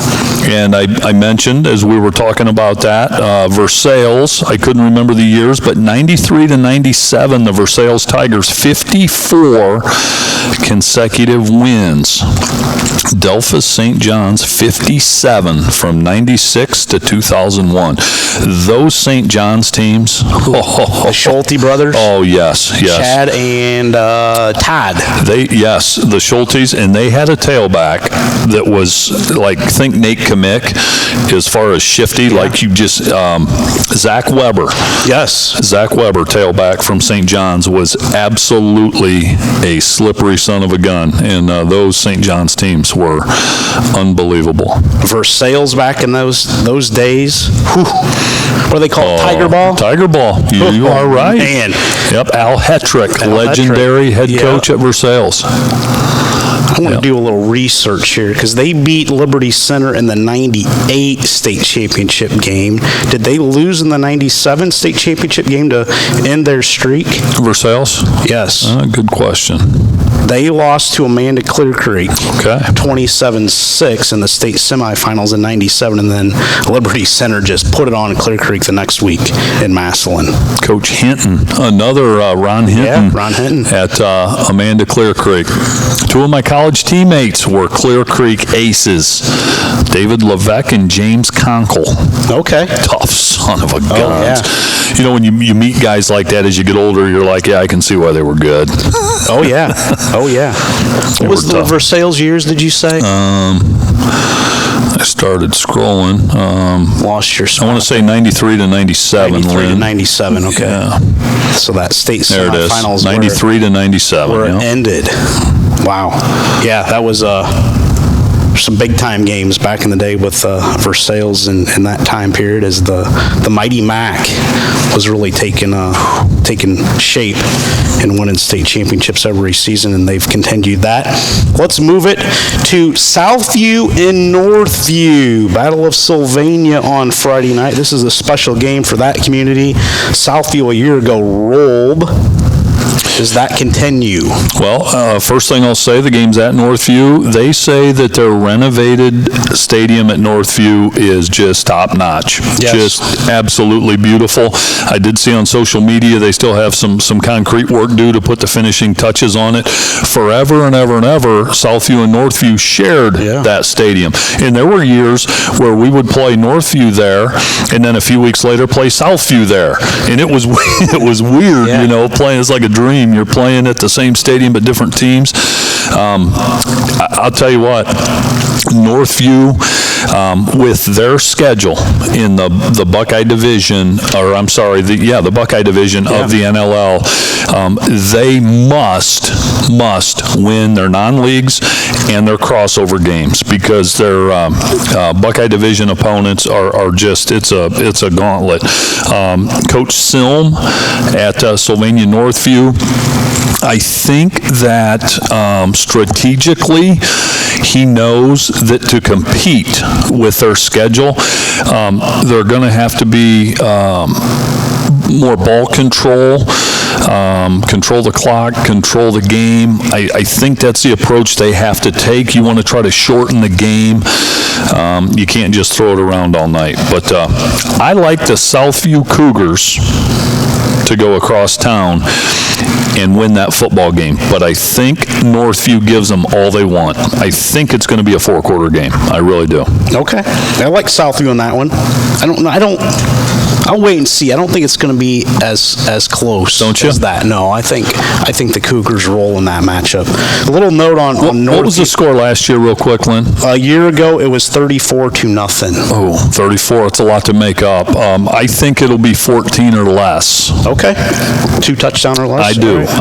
And I mentioned, as we were talking about that, Versailles, I couldn't remember the years, but 93 to 97, the Versailles Tigers, 54 consecutive wins. Delphus St. John's, 57 from 96 to 2001. Those St. John's teams. The Schulte brothers. Oh, yes. Chad and Todd. Yes, the Schultes, and they had a tailback that was like, think Nate Kamick as far as shifty, like you just, Zach Weber. Yes. Zach Weber, tailback from St. John's, was absolutely a slippery son of a gun, and those St. John's teams were unbelievable. Versailles back in those days. Whew. What do they call it? Tiger Ball? Tiger Ball. You are right. Man. Yep, Al Hetrick, legendary head coach at Versailles. I want to do a little research here because they beat Liberty Center in the 98 state championship game. Did they lose in the 97 state championship game to end their streak? Versailles? Yes. Good question. They lost to Amanda Clear Creek, okay, 27-6 in the state semifinals in 97, and then Liberty Center just put it on Clear Creek the next week in Massillon. Coach Hinton, another Ron Hinton. Yeah, Ron Hinton. At Amanda Clear Creek. Two of my college teammates were Clear Creek aces, David Levesque and James Conkle. Okay. Tough son of a gun. Oh, yeah. You know, when you meet guys like that as you get older, you're like, yeah, I can see why they were good. Oh, yeah. Oh, yeah. What was the Versailles years, did you say? I started scrolling. Lost your spot. I want to say 93 to 97. 93 to 97, okay. Yeah. So that state there semifinals it is. 93 to 97. were ended. Wow. Yeah, that was some big-time games back in the day with Versailles in that time period as the Mighty Mac was really taking shape and winning state championships every season, and they've continued that. Let's move it to Southview and Northview. Battle of Sylvania on Friday night. This is a special game for that community. Southview a year ago rolled. Does that continue? Well, first thing I'll say, the game's at Northview. They say that their renovated stadium at Northview is just top-notch. Yes. Just absolutely beautiful. I did see on social media they still have some concrete work due to put the finishing touches on it. Forever and ever and ever, Southview and Northview shared that stadium. And there were years where we would play Northview there, and then a few weeks later play Southview there. And it was weird, you know, playing. It's like a dream. You're playing at the same stadium but different teams. I'll tell you what, Northview, with their schedule in the Buckeye Division, or I'm sorry, the Buckeye Division of the NLL, they must win their non-leagues and their crossover games because their Buckeye Division opponents are just, it's a gauntlet. Coach Silm at Sylvania Northview, I think that strategically he knows that to compete with their schedule, they're going to have to be more ball control, control the clock, control the game. I think that's the approach they have to take. You want to try to shorten the game. You can't just throw it around all night. But I like the Southview Cougars to go across town and win that football game. But I think Northview gives them all they want. I think it's going to be a four-quarter game. I really do. Okay. I like Southview on that one. I'll wait and see. I don't think it's going to be as close as that. No, I think the Cougars roll in that matchup. A little note on Northview. What was the score last year, real quick, Lynn? A year ago, it was 34-0. Oh, 34. It's a lot to make up. I think it'll be 14 or less. Okay. 2 touchdowns or less? I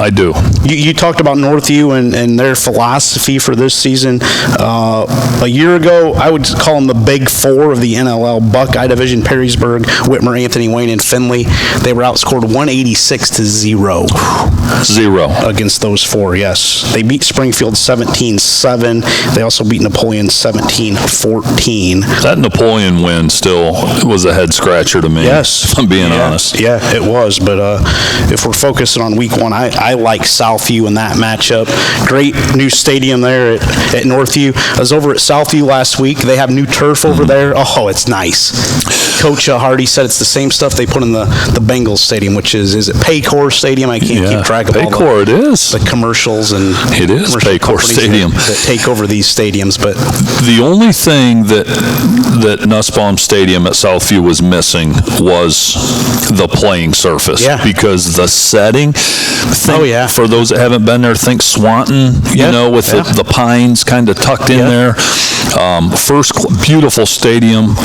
do. You talked about Northview and their philosophy for this season. A year ago, I would call them the Big Four of the NLL. Buckeye Division, Perrysburg, Whitmer, Anthony Wayne, and Findlay. They were outscored 186-0. Against those four, yes. They beat Springfield 17-7. They also beat Napoleon 17-14. That Napoleon win still was a head-scratcher to me, if I'm being honest. Yeah, it was. But if we're focusing on week one, I like Southview in that matchup. Great new stadium there at Northview. I was over at Southview last week. They have new turf over there. Oh, it's nice. Coach Hardy said it's the same stuff they put in the Bengals stadium, which is it Paycor Stadium? I can't keep track of all it is. The commercials and it is Paycor Stadium that take over these stadiums. But the only thing that Nussbaum Stadium at Southview was missing was the playing surface. Yeah. Because the setting. For those that haven't been there, think Swanton. You know, with the pines kind of tucked in there. Beautiful stadium,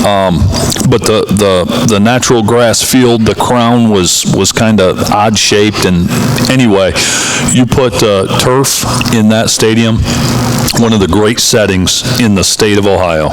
but the natural grass field, the crown was kind of odd shaped, and anyway, you put turf in that stadium, one of the great settings in the state of Ohio,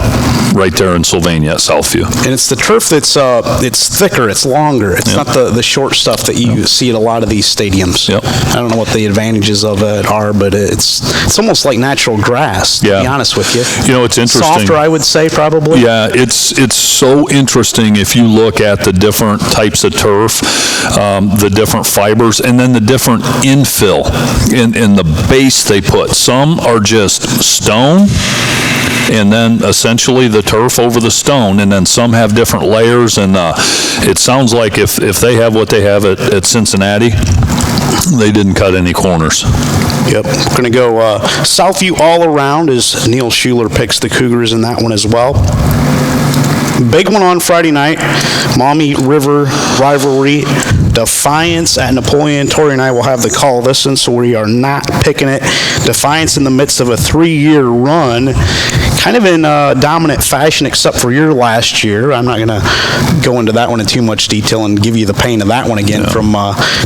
right there in Sylvania at Southview. And it's the turf that's it's thicker, it's longer. It's not the short stuff that you see at a lot of these stadiums. I don't know what the advantages of it are, but it's almost like natural grass, to be honest with you. You know, it's interesting. Softer, I would say, probably. Yeah, it's so interesting if you look at the different types of turf, the different fibers, and then the different infill in the base they put. Some are just stone, and then essentially the turf over the stone, and then some have different layers, and it sounds like if they have what they have at Cincinnati, they didn't cut any corners. Yep. We're going to go Southview all around as Neil Schuller picks the Cougars in that one as well. Big one on Friday night, Maumee River rivalry, Defiance at Napoleon. Tory and I will have the call of this one, so we are not picking it. Defiance in the midst of a 3-year run, kind of in dominant fashion except for your last year. I'm not going to go into that one in too much detail and give you the pain of that one again from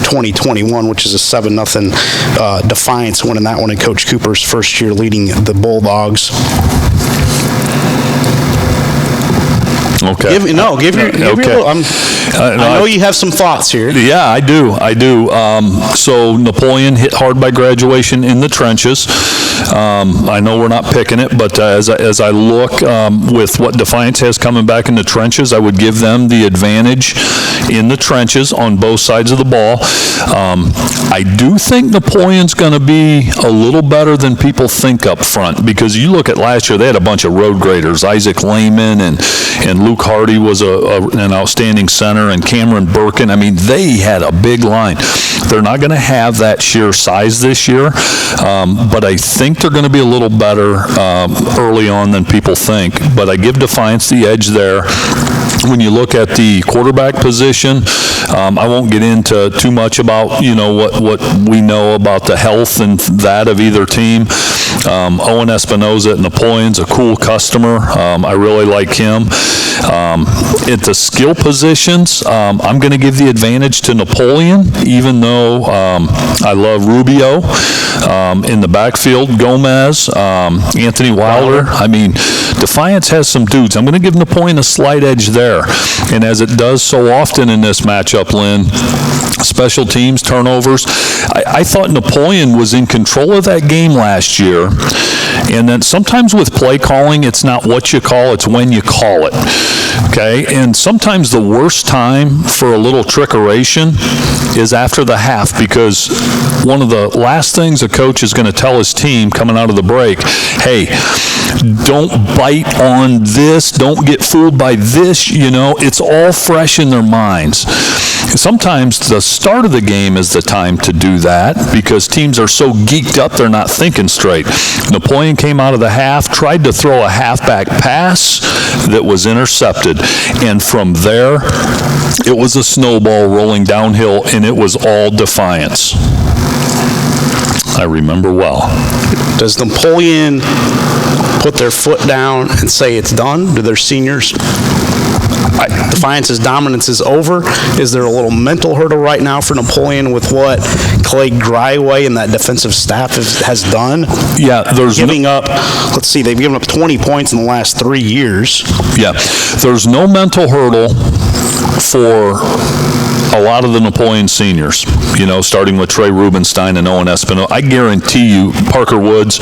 2021, which is a 7-0 Defiance winning that one in Coach Cooper's first year leading the Bulldogs. Okay. Give your Okay. I know you have some thoughts here. Yeah, I do. So Napoleon hit hard by graduation in the trenches. I know we're not picking it, but as I look with what Defiance has coming back in the trenches, I would give them the advantage in the trenches on both sides of the ball. I do think Napoleon's going to be a little better than people think up front, because you look at last year, they had a bunch of road graders. Isaac Lehman and Luke Hardy was an outstanding center, and Cameron Birkin. I mean, they had a big line. They're not going to have that sheer size this year, but I think they're going to be a little better early on than people think. But I give Defiance the edge there. When you look at the quarterback position, I won't get into too much about, what we know about the health and that of either team. Owen Espinoza at Napoleon's a cool customer. I really like him. At the skill positions, I'm going to give the advantage to Napoleon, even though I love Rubio in the backfield, Gomez, Anthony Wilder. I mean, Defiance has some dudes. I'm going to give Napoleon a slight edge there. And as it does so often in this matchup, Lynn, special teams, turnovers, I thought Napoleon was in control of that game last year. And then sometimes with play calling, it's not what you call, it's when you call it. Okay? And sometimes the worst time for a little trickeration is after the half, because one of the last things a coach is going to tell his team coming out of the break, hey, don't bite on this, don't get fooled by this, it's all fresh in their minds. Sometimes the start of the game is the time to do that, because teams are so geeked up they're not thinking straight. Napoleon came out of the half, tried to throw a halfback pass that was intercepted, and from there it was a snowball rolling downhill, and it was all Defiance. I remember well. Does Napoleon put their foot down and say it's done? Do their seniors? Defiance's dominance is over. Is there a little mental hurdle right now for Napoleon with what Clay Gryway and that defensive staff has done? Yeah, there's giving up. Let's see, they've given up 20 points in the last 3 years. Yeah, there's no mental hurdle for a lot of the Napoleon seniors, starting with Trey Rubenstein and Owen Espinoza. I guarantee you, Parker Woods,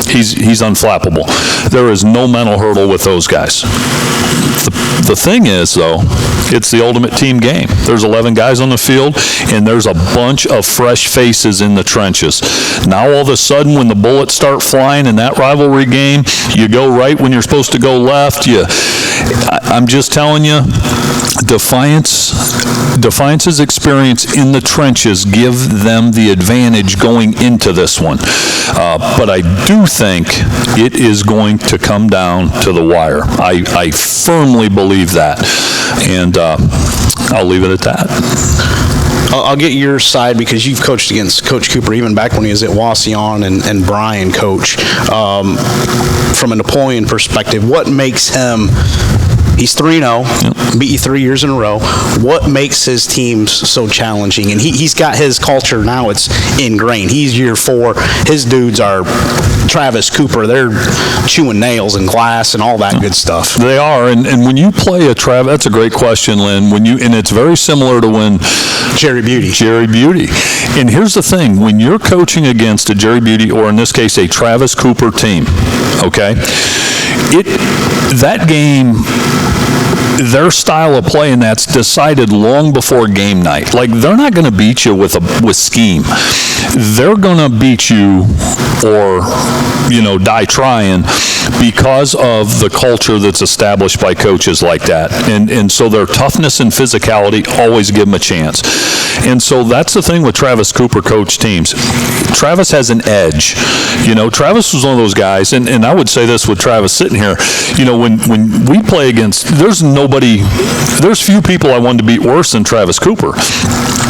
he's unflappable. There is no mental hurdle with those guys. The thing is, though, it's the ultimate team game. There's 11 guys on the field, and there's a bunch of fresh faces in the trenches. Now, all of a sudden, when the bullets start flying in that rivalry game, you go right when you're supposed to go left. I'm just telling you, Defiance's experience in the trenches give them the advantage going into this one. But I do think it is going to come down to the wire. I firmly believe that. And I'll leave it at that. I'll get your side, because you've coached against Coach Cooper even back when he was at Wauseon and Bryan coach. From a Napoleon perspective, what makes him... He's 3-0, beat you 3 years in a row. What makes his teams so challenging? And he's got his culture now. It's ingrained. He's year 4. His dudes are Travis Cooper. They're chewing nails and glass and all that good stuff. They are. And when you play a Travis, that's a great question, Lynn. And it's very similar to when Jerry Beauty. And here's the thing. When you're coaching against a Jerry Beauty, or in this case, a Travis Cooper team, okay, that game, their style of play, and that's decided long before game night. Like, they're not going to beat you with scheme. They're going to beat you, or die trying, because of the culture that's established by coaches like that. And so their toughness and physicality always give them a chance. And so that's the thing with Travis Cooper coach teams. Travis has an edge. Travis was one of those guys, and I would say this with Travis sitting here, when we play against, there's no there's few people I wanted to beat worse than Travis Cooper.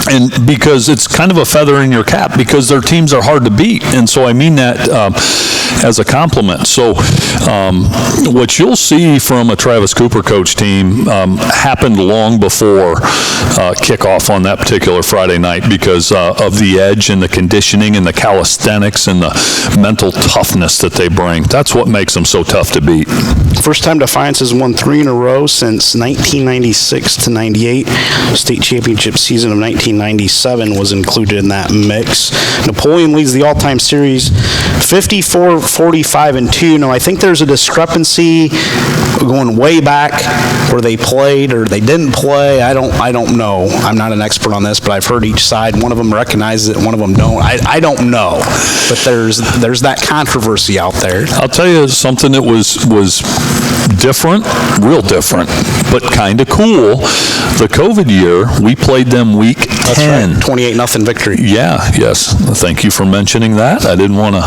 And because it's kind of a feather in your cap, because their teams are hard to beat. And so I mean that as a compliment. So what you'll see from a Travis Cooper coach team happened long before kickoff on that particular Friday night, because of the edge and the conditioning and the calisthenics and the mental toughness that they bring. That's what makes them so tough to beat. First time Defiance has won 3 in a row since 1996 to 98. State championship season of 1997 was included in that mix. Napoleon leads the all-time series 54-45-2. Now, I think there's a discrepancy going way back where they played or they didn't play. I don't know. I'm not an expert on this, but I've heard each side. One of them recognizes it, one of them don't. I don't know. But there's that controversy out there. I'll tell you something that was different, real different, but kind of cool. The COVID year, we played them week 10. That's right. 28-0 victory. Yeah, yes. Thank you for mentioning that. I didn't want to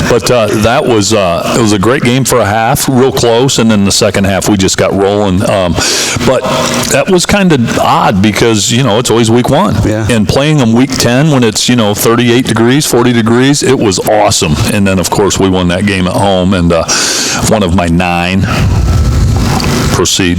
but that was it was a great game for a half, real close, and then the second half we just got rolling. But that was kind of odd because, it's always week 1. Yeah. And playing them week 10 when it's, 38 degrees, 40 degrees, it was awesome. And then, of course, we won that game at home, and one of my 9. Proceed.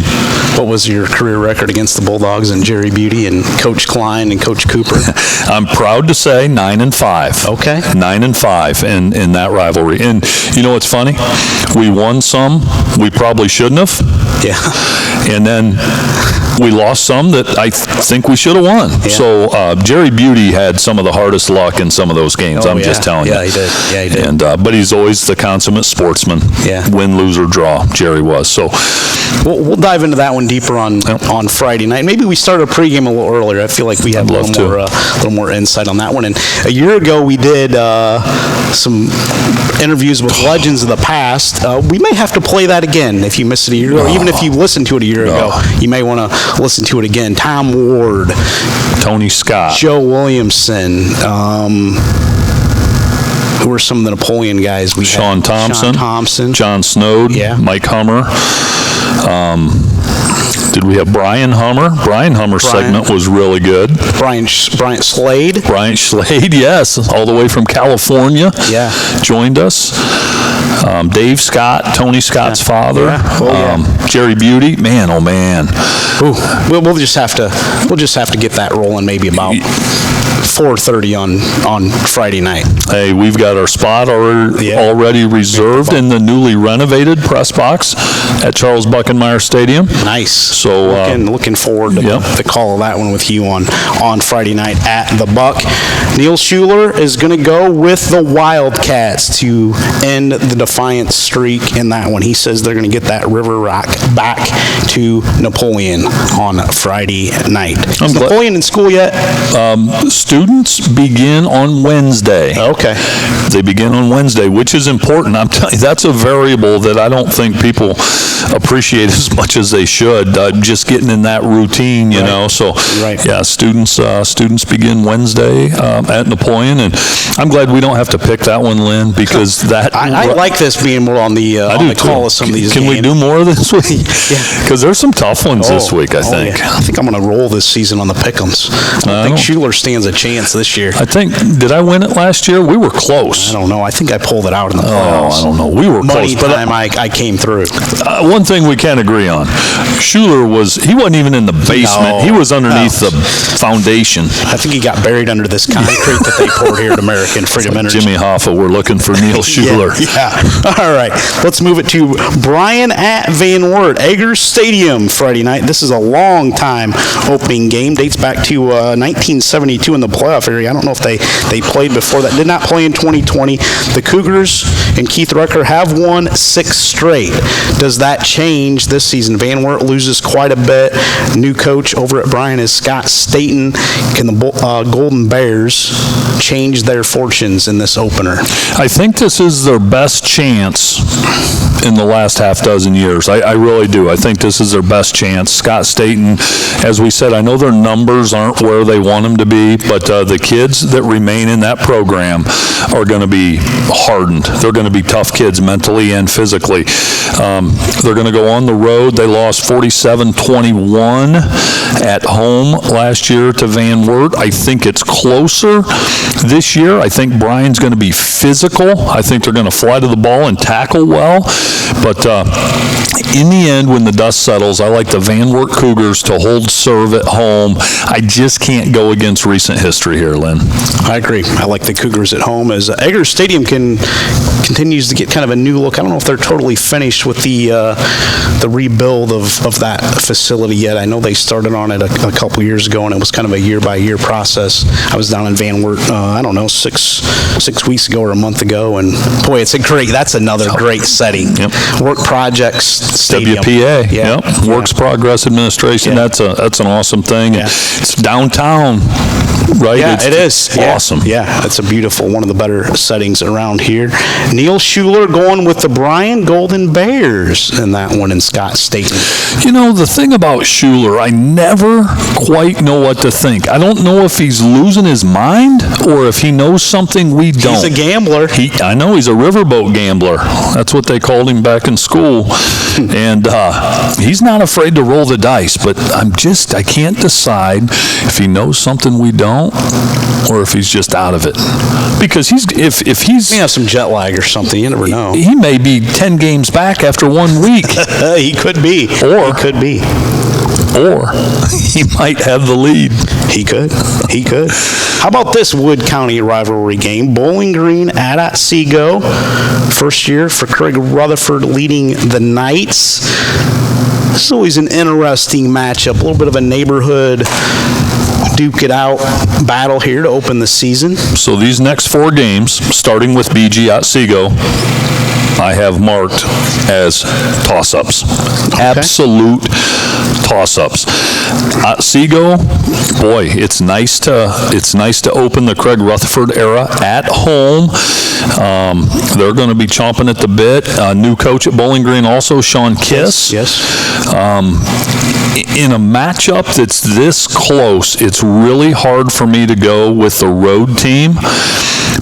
What was your career record against the Bulldogs and Jerry Beauty and Coach Klein and Coach Cooper? I'm proud to say 9-5. Okay. 9-5 in that rivalry. And what's funny? We won some we probably shouldn't have. Yeah. And then we lost some that I think we should have won. Yeah. So Jerry Beauty had some of the hardest luck in some of those games. I'm just telling you. Yeah, he did. Yeah, he did. And but he's always the consummate sportsman. Yeah. Win, lose, or draw. Jerry was. So we'll dive into that one deeper on Friday night. Maybe we start a pregame a little earlier. I feel like we have a little more insight on that one. And a year ago we did some interviews with legends of the past. We may have to play that again if you missed it a year ago. Even if you listened to it a year ago, you may want to listen to it again. Tom Ward, Tony Scott, Joe Williamson. Who were some of the Napoleon guys? Sean Thompson, John Snowd, Mike Hummer. Did we have Brian Hummer? Brian Hummer's segment was really good. Bryant Slade? Bryant Slade, yes, all the way from California. Yeah. Joined us. Dave Scott, Tony Scott's father. Yeah. Jerry Beauty, man, oh man. Ooh. We'll just have to get that rolling maybe about 4:30 on Friday night. Hey, we've got our spot already reserved in the newly renovated press box at Charles Buckenmeyer Stadium. Nice. So looking forward to the call of that one with you on Friday night at the Buck. Neil Schuller is going to go with the Wildcats to end the Defiance streak in that one. He says they're going to get that River Rock back to Napoleon on Friday night. Is Napoleon in school yet? Students begin on Wednesday. Okay. They begin on Wednesday, which is important. I'm telling you, that's a variable that I don't think people appreciate as much as they should. Just getting in that routine, you know. So, yeah, students begin Wednesday at Napoleon, and I'm glad we don't have to pick that one, Lynn, because that. I like this being more on the call of some of these. Can we do more this week? Yeah. Because there's some tough ones this week, I think. Yeah. I think I'm going to roll this season on the pick'ems. I think Schuller stands a chance this year. Did I win it last year? We were close. I don't know. I think I pulled it out in the playoffs. I don't know. We were close. But I came through. One thing we can agree on, Schuller he wasn't even in the basement. No, he was underneath the foundation. I think he got buried under this concrete that they poured here at American Freedom Energy. Jimmy Hoffa, we're looking for Neil Schuller. Yeah. All right. Let's move it to Bryan at Van Wert. Eggers Stadium Friday night. This is a long time opening game. Dates back to 1972 in the playoff area. I don't know if they played before that. Did not play in 2020. The Cougars and Keith Rucker have won 6 straight. Does that change this season? Van Wert loses quite a bit. New coach over at Bryan is Scott Staten. Can the Golden Bears change their fortunes in this opener? I think this is their best chance in the last half dozen years. I really do. I think this is their best chance. Scott Staten, as we said, I know their numbers aren't where they want them to be, but but the kids that remain in that program are going to be hardened. They're going to be tough kids mentally and physically. They're going to go on the road. They lost 47-21 at home last year to Van Wert. I think it's closer this year. I think Brian's going to be physical. I think they're going to fly to the ball and tackle well. But in the end, when the dust settles, I like the Van Wert Cougars to hold serve at home. I just can't go against recent history here, Lynn. I agree. I like the Cougars at home as Egger Stadium continues to get kind of a new look. I don't know if they're totally finished with the rebuild of that facility yet. I know they started on it a couple years ago, and it was kind of a year-by-year process. I was down in Van Wert, I don't know, six weeks ago or a month ago, and boy, that's another great setting. Yep. Work Projects Stadium. WPA. Yeah. Yep. Works Progress Administration. Yeah. That's an awesome thing. Yeah. It's downtown, right? Yeah, it is. Awesome. Yeah, it's a beautiful, one of the better settings around here. Neil Schuller going with the Bryan Golden Bears in that one in Scott Staten. You know, the thing about Schuller, I never quite know what to think. I don't know if he's losing his mind or if he knows something we don't. He's a gambler. I know he's a riverboat gambler. That's what they called him back in school. And he's not afraid to roll the dice, but I can't decide if he knows something we don't or if he's just out of it. Because if he's... He may have some jet lag or something. You never know. He may be 10 games back after 1 week. He could be. Or he might have the lead. He could. How about this Wood County rivalry game? Bowling Green at Otsego. First year for Craig Rutherford leading the Knights. This is always an interesting matchup. A little bit of a neighborhood duke it out battle here to open the season. So these next 4 games, starting with BG Otsego, I have marked as toss-ups. Okay. Absolute toss-ups. Otsego, boy, it's nice to open the Craig Rutherford era at home. They're going to be chomping at the bit. New coach at Bowling Green also, Sean Kiss. Yes. In a matchup that's this close, it's really hard for me to go with the road team.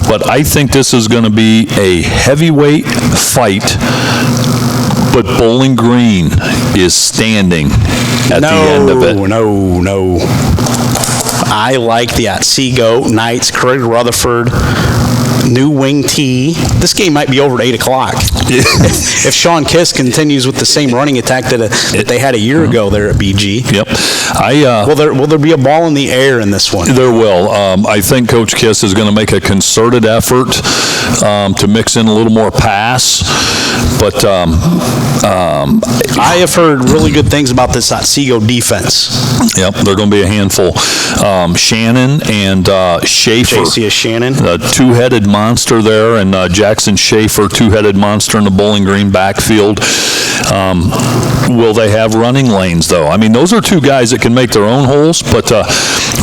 But I think this is going to be a heavyweight fight. But Bowling Green is standing at the end of it. No. I like the Otsego Knights, Craig Rutherford, new wing tee. This game might be over at 8 o'clock. if Sean Kiss continues with the same running attack that they had a year ago there at BG. Yep. Will there be a ball in the air in this one? There will. I think Coach Kiss is going to make a concerted effort to mix in a little more pass. But I have heard really good things about this Otsego defense. Yep, they're going to be a handful. Shannon and Schaefer. JC Shannon. A two-headed monster there, and Jackson Schaefer, two-headed monster in the Bowling Green backfield. Will they have running lanes, though? I mean, those are 2 guys that can make their own holes, but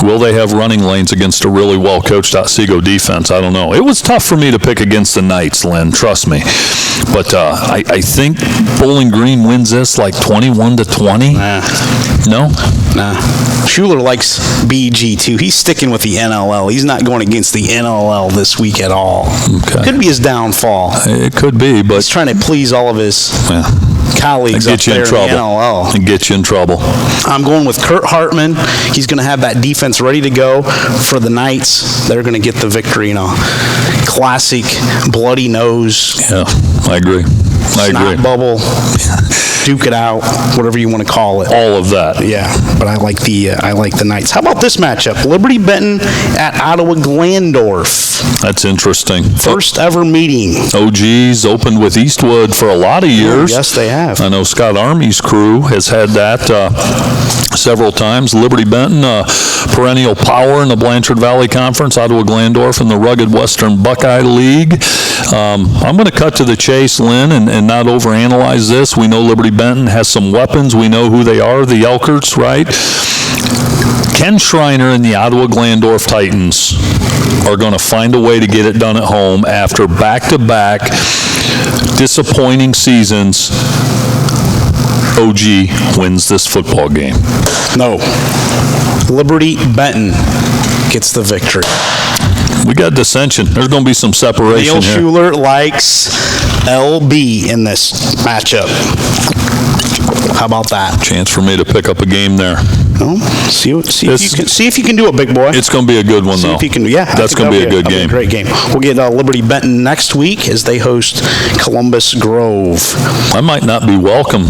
will they have running lanes against a really well-coached Otsego defense? I don't know. It was tough for me to pick against the Knights, Lynn, trust me. But I think Bowling Green wins this like 21-20. No? Nah. Schuller likes BG, too. He's sticking with the NLL. He's not going against the NLL this week at all. Okay. Could be his downfall. It could be, but... He's trying to please all of his colleagues up there in the NLL. And get you in trouble. I'm going with Kurt Hartman. He's going to have that defense ready to go for the Knights. They're going to get the victory in a classic bloody nose. Yeah, I agree. Snot bubble, duke it out, whatever you want to call it. All of that. Yeah, but I like the Knights. How about this matchup? Liberty Benton at Ottawa Glandorf. That's interesting. First ever meeting. OG's opened with Eastwood for a lot of years. Yes, they have. I know Scott Army's crew has had that several times. Liberty Benton, perennial power in the Blanchard Valley Conference. Ottawa Glandorf in the rugged Western Buckeye League. I'm going to cut to the chase, Lynn, and not overanalyze this. We know Liberty Benton has some weapons. We know who they are, the Elkerts, right? Ken Schreiner and the Ottawa Glandorf Titans are going to find a way to get it done at home after back-to-back disappointing seasons. OG wins this football game. No. Liberty Benton gets the victory. We got dissension. There's going to be some separation Neil here. Schuller likes LB in this matchup. How about that? Chance for me to pick up a game there. Oh, see if you can do it, big boy. It's going to be a good one, See though. if you can do. Yeah, That's going to be a good game. Great game. We'll get Liberty Benton next week as they host Columbus Grove. I might not be welcome.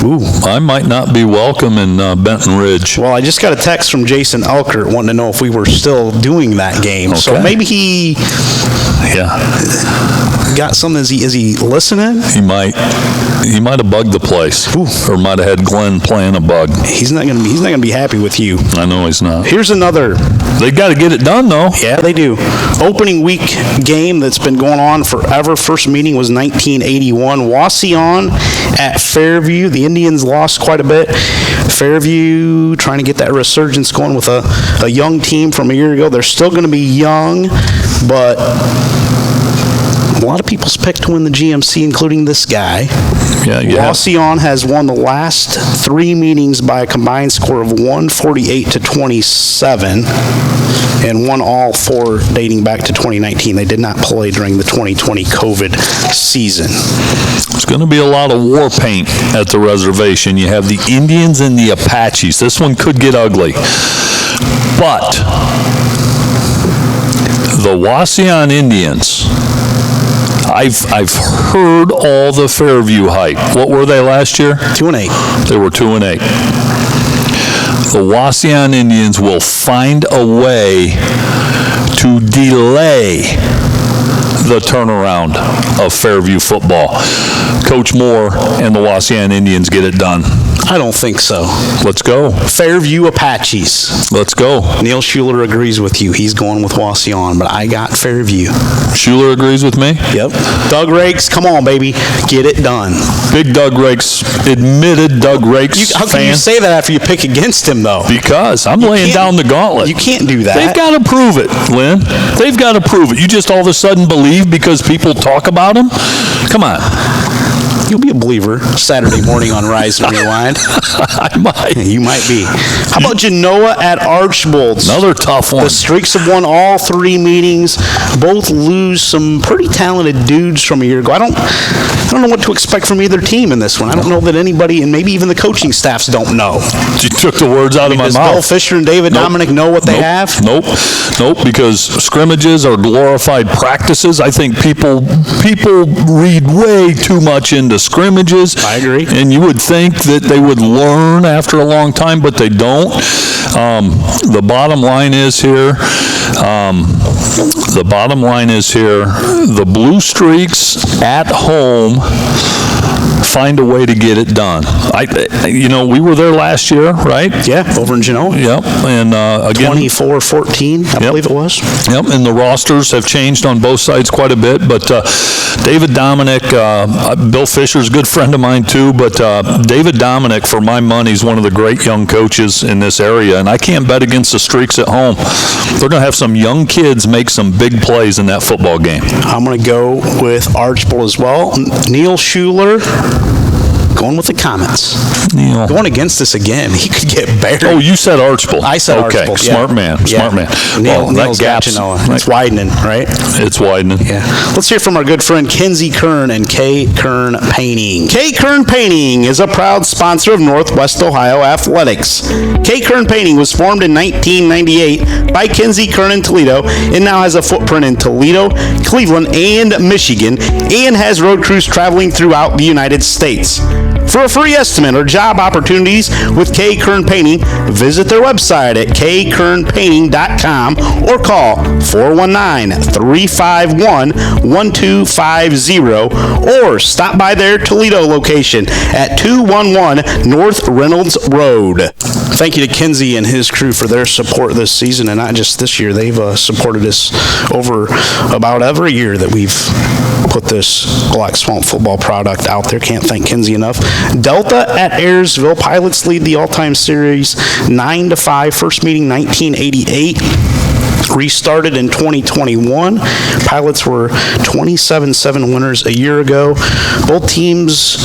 Ooh. I might not be welcome in Benton Ridge. Well, I just got a text from Jason Elkert wanting to know if we were still doing that game. So Okay. maybe he got something. Is he listening? He might have bugged the place, or might have had Glenn playing a bug. He's not gonna be happy with you. I know he's not. Here's another. They got to get it done, though. Yeah, they do. Opening week game that's been going on forever. First meeting was 1981. Wauseon at Fairview. The Indians lost quite a bit. Fairview trying to get that resurgence going with a young team from a year ago. They're still going to be young, but a lot of people's picked to win the GMC, including this guy. Yeah, Wauseon has won the last 3 meetings by a combined score of 148-27 and won all 4 dating back to 2019. They did not play during the 2020 COVID season. It's going to be a lot of war paint at the reservation. You have the Indians and the Apaches. This one could get ugly. But the Wauseon Indians, I've heard all the Fairview hype. What were they last year? 2-8. They were 2-8. The Wauseon Indians will find a way to delay the turnaround of Fairview football. Coach Moore and the Wauseon Indians get it done. I don't think so. Let's go. Fairview Apaches. Let's go. Neil Schuller agrees with you. He's going with Wauseon, but I got Fairview. Schuller agrees with me? Yep. Doug Rakes, come on, baby. Get it done. Big Doug Rakes, admitted Doug Rakes How can fan. you say that after you pick against him, though? Because I'm laying down the gauntlet. You can't do that. They've got to prove it, Lynn. They've got to prove it. You just all of a sudden believe because people talk about them? Come on. You'll be a believer Saturday morning on Rise and Rewind. I might. You might be. How about Genoa at Archbolds? Another tough one. The Streaks have won all 3 meetings. Both lose some pretty talented dudes from a year ago. I don't know what to expect from either team in this one. I don't know that anybody, and maybe even the coaching staffs don't know. You took the words out of my Does mouth. Bill Fisher and David Dominic know what they have? Nope, because scrimmages are glorified practices. I think people read way too much into scrimmages. I agree. And you would think that they would learn after a long time, but they don't. The bottom line is here, the Blue Streaks at home find a way to get it done. We were there last year, right? Yeah, over in Genoa. Yep, and again, 24-14, I believe it was. Yep, and the rosters have changed on both sides quite a bit, but David Dominic, Bill Fisher's a good friend of mine too, but David Dominic, for my money, is one of the great young coaches in this area, and I can't bet against the Streaks at home. They're going to have some young kids make some big plays in that football game. I'm going to go with Archbold as well. Neil Schuller, going with the Comets. Neil. Going against us again. He could get buried. Oh, you said Archbold. I said okay. Archbold, yeah. Smart man. Yeah. Smart man. Neil's that got gap's, Genoa. right. It's widening, right? It's widening. Yeah. Let's hear from our good friend Kinsey Kern and K. Kern Painting. K. Kern Painting is a proud sponsor of Northwest Ohio Athletics. K. Kern Painting was formed in 1998 by Kinsey Kern in Toledo and now has a footprint in Toledo, Cleveland, and Michigan, and has road crews traveling throughout the United States. For a free estimate or job opportunities with K. Kern Painting, visit their website at kkernpainting.com or call 419-351-1250 or stop by their Toledo location at 211 North Reynolds Road. Thank you to Kinsey and his crew for their support this season, and not just this year. They've supported us over about every year that we've put this Black Swamp football product out there. Can't thank Kinsey enough. Delta at Ayersville. Pilots lead the all-time series 9-5. First meeting 1988. restarted in 2021. Pilots were 27-7 winners a year ago. Both teams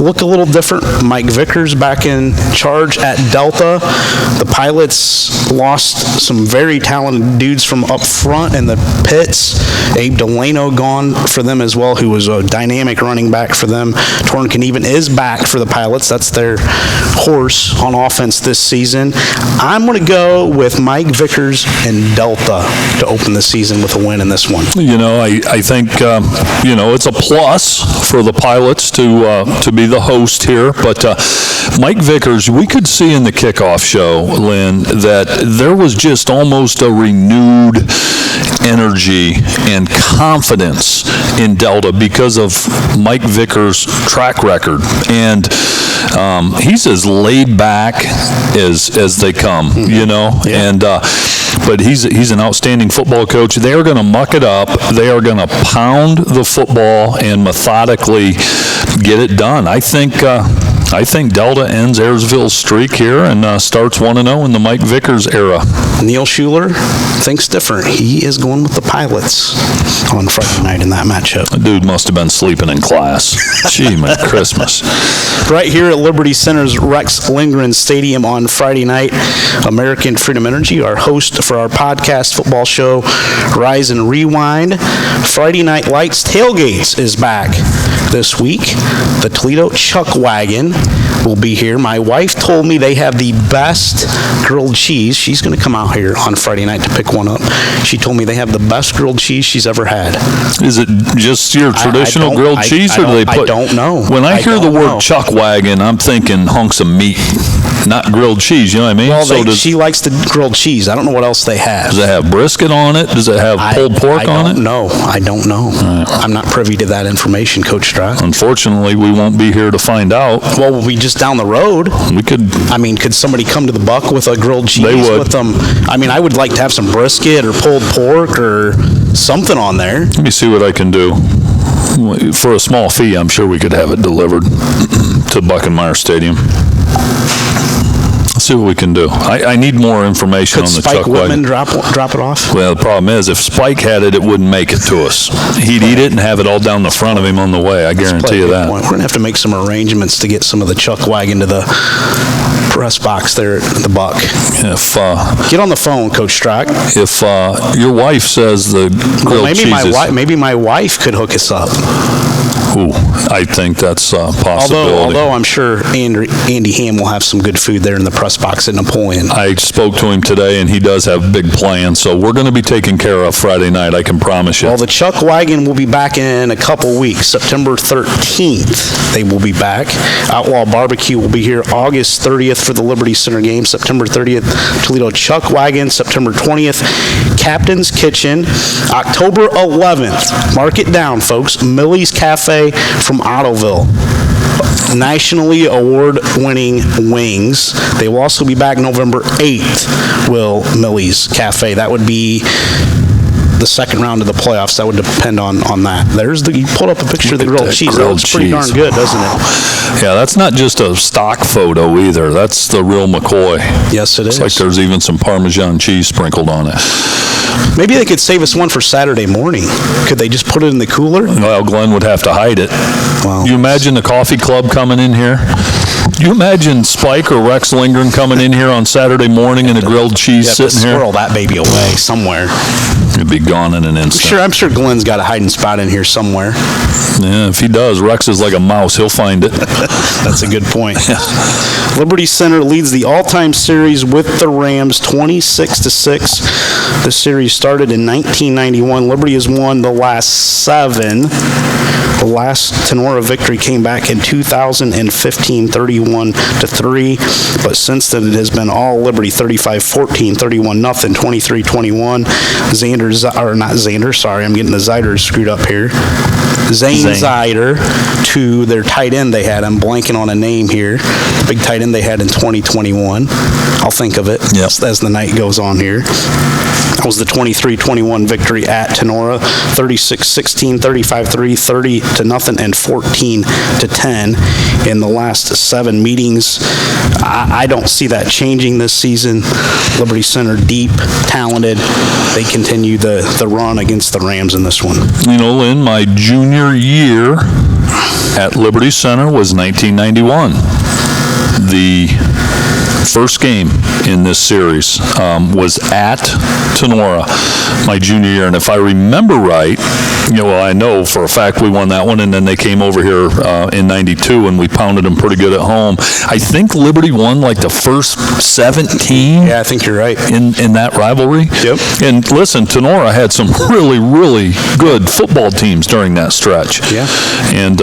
look a little different. Mike Vickers back in charge at Delta. The Pilots lost some very talented dudes from up front in the pits. Abe Delano gone for them as well, who was a dynamic running back for them. Torn Knieven is back for the Pilots. That's their horse on offense this season. I'm going to go with Mike Vickers and Delta to open the season with a win in this one. You know, I think, it's a plus for the Pilots to be the host here. But Mike Vickers, we could see in the kickoff show, Lynn, that there was just almost a renewed energy and confidence in Delta because of Mike Vickers' track record. And he's as laid back as they come, you know. Yeah. And but he's an outstanding football coach. They are going to muck it up. They are going to pound the football and methodically get it done. I think Delta ends Ayersville's streak here and starts 1-0 in the Mike Vickers era. Neil Schuller thinks different. He is going with the Pilots on Friday night in that matchup. That dude must have been sleeping in class. Gee, man, Christmas. Right here at Liberty Center's Rex Lindgren Stadium on Friday night, American Freedom Energy, our host for our podcast football show, Rise and Rewind. Friday Night Lights Tailgates is back this week. The Toledo Chuck Wagon will be here. My wife told me they have the best grilled cheese. She's going to come out here on Friday night to pick one up. She told me they have the best grilled cheese she's ever had. Is it just your traditional grilled cheese, or do they put... I don't know. When I hear the word Chuck Wagon, I'm thinking hunks of meat, not grilled cheese, you know what I mean? Well, she likes the grilled cheese. I don't know what else they have. Does it have brisket on it? Does it have pulled pork on it? I don't know. Right. I'm not privy to that information, Coach Strock. Unfortunately, we won't be here to find out. Well, we'll be just down the road. We could... I mean, could somebody come to the Buck with a grilled cheese? They would. With them? I mean, I would like to have some brisket or pulled pork or something on there. Let me see what I can do. For a small fee, I'm sure we could have it delivered to Buckenmeyer Stadium. Let's see what we can do. I need more information on the Spike Chuck Whitman Wagon. drop it off? Well, the problem is, if Spike had it, it wouldn't make it to us. He'd eat it and have it all down the front of him on the way. I guarantee you that. We're going to have to make some arrangements to get some of the Chuck Wagon to the press box there at the Buck. Get on the phone, Coach Strock. If your wife says the grilled cheese maybe my wife could hook us up. Ooh, I think that's a possibility. Although I'm sure Andy Ham will have some good food there in the press box at Napoleon. I spoke to him today, and he does have big plans, so we're going to be taken care of Friday night, I can promise you. Well, the Chuck Wagon will be back in a couple weeks. September 13th, they will be back. Outlaw Barbecue will be here August 30th for the Liberty Center game. September 30th, Toledo Chuck Wagon. September 20th, Captain's Kitchen. October 11th, mark it down, folks, Millie's Cafe from Ottoville. Nationally award-winning wings. They will also be back November 8th, will Millie's Cafe. That would be the second round of the playoffs. That would depend on that. You pulled up a picture of the grilled cheese. That looks pretty darn good, doesn't it? Yeah, that's not just a stock photo either. That's the real McCoy. Yes, it is. It's like there's even some Parmesan cheese sprinkled on it. Maybe they could save us one for Saturday morning. Could they just put it in the cooler? Well, Glenn would have to hide it. Wow. You imagine the coffee club coming in here? You imagine Spike or Rex Lindgren coming in here on Saturday morning and a grilled cheese sitting here? Squirrel that baby away somewhere. It'd be gone in an instant. I'm sure Glenn's got a hiding spot in here somewhere. Yeah, if he does, Rex is like a mouse. He'll find it. That's a good point. Liberty Center leads the all-time series with the Rams 26-6. The series started in 1991. Liberty has won the last 7. The last Tenora victory came back in 2015, 31-3. But since then, it has been all Liberty, 35-14, 31-0, 23-21. I'm getting the Ziders screwed up here. Zane Zider to their tight end they had. I'm blanking on a name here. The big tight end they had in 2021. I'll think of it as the night goes on here. That was the 23-21 victory at Tenora. 36-16, 35-3, 14-0 and 14-10 in the last 7 meetings. I don't see that changing this season. Liberty Center, deep, talented. They continue the run against the Rams in this one. You know, Lynn, my junior year at Liberty Center was 1991. The first game in this series was at Tenora my junior year, and if I remember right, I know for a fact we won that one, and then they came over here in 92 and we pounded them pretty good at home. I think Liberty won like the first 17. Yeah, I think you're right. In that rivalry. Yep. And listen, Tenora had some really, really good football teams during that stretch. Yeah. And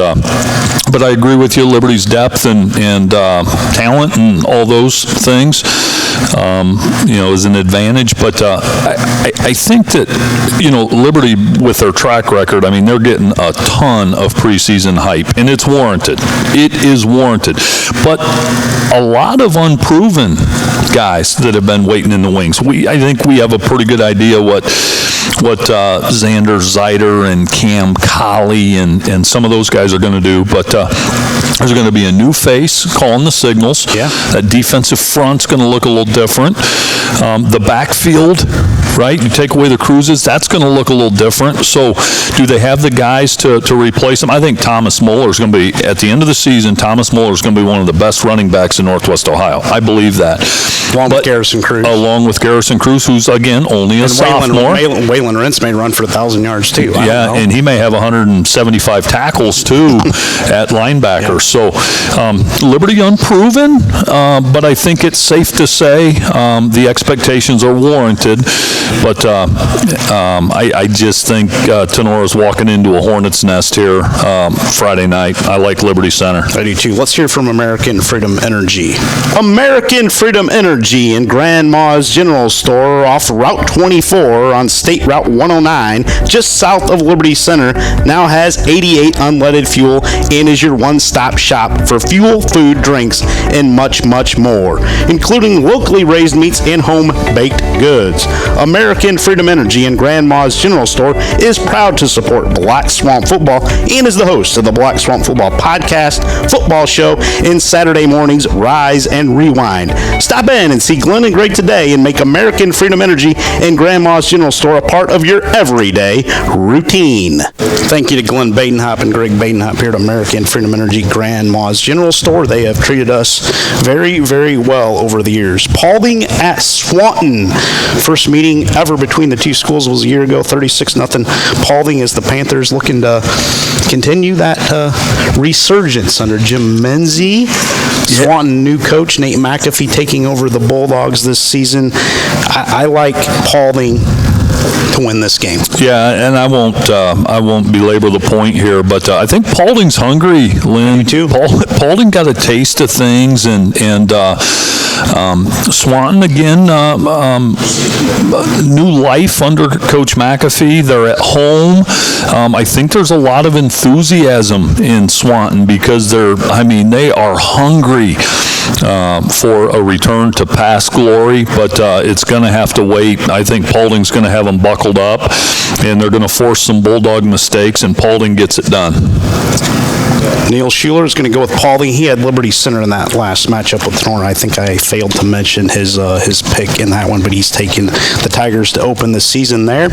but I agree with you, Liberty's depth and talent and all those things, is an advantage. But I think that, Liberty, with their track record, I mean, they're getting a ton of preseason hype, and it's warranted. It is warranted. But a lot of unproven guys that have been waiting in the wings. I think we have a pretty good idea what Xander Zeider and Cam Colley and some of those guys are going to do, but there's going to be a new face calling the signals. Yeah. That defensive front's going to look a little different. The backfield, right? You take away the Cruzes, that's going to look a little different. So do they have the guys to replace them? I think Thomas Moeller is going to be, at the end of the season, Thomas Moeller is going to be one of the best running backs in Northwest Ohio. I believe that. Along with Garrison Cruz. Along with Garrison Cruz, who's, again, only a sophomore. Waylon Rentz may run for 1,000 yards, too. Yeah, and he may have 175 tackles, too, at linebacker. Yeah. So Liberty unproven, but I think it's safe to say the expectations are warranted. But I just think Tenora's walking into a hornet's nest here Friday night. I like Liberty Center. I do, too. Let's hear from American Freedom Energy. American Freedom Energy in Grandma's General Store off Route 24 on State Route 109, just south of Liberty Center, now has 88 unleaded fuel and is your one-stop shop for fuel, food, drinks, and much, much more, including locally raised meats and home-baked goods. American Freedom Energy and Grandma's General Store is proud to support Black Swamp Football and is the host of the Black Swamp Football podcast, football show, and Saturday mornings Rise and Rewind. Stop in and see Glenn and Greg today and make American Freedom Energy and Grandma's General Store a part of your everyday routine. Thank you to Glenn Badenhop and Greg Badenhop here at American Freedom Energy Grandma's General Store. They have treated us very, very well over the years. Paulding at Swanton. First meeting ever between the two schools was a year ago, 36-0. Paulding as the Panthers looking to continue that resurgence under Jim Menzie. Swanton new coach Nate McAfee taking over the Bulldogs this season. I like Paulding to win this game. Yeah, and I won't belabor the point here, but I think Paulding's hungry, Lynn. Me too. Paulding got a taste of things, and Swanton again, new life under Coach McAfee. They're at home. I think there's a lot of enthusiasm in Swanton because they are hungry for a return to past glory, but it's going to have to wait. I think Paulding's going to have them buckled up, and they're going to force some Bulldog mistakes, and Paulding gets it done. Neil Schuller is going to go with Paulding. He had Liberty Center in that last matchup with Tory. I think I failed to mention his pick in that one, but he's taking the Tigers to open the season there.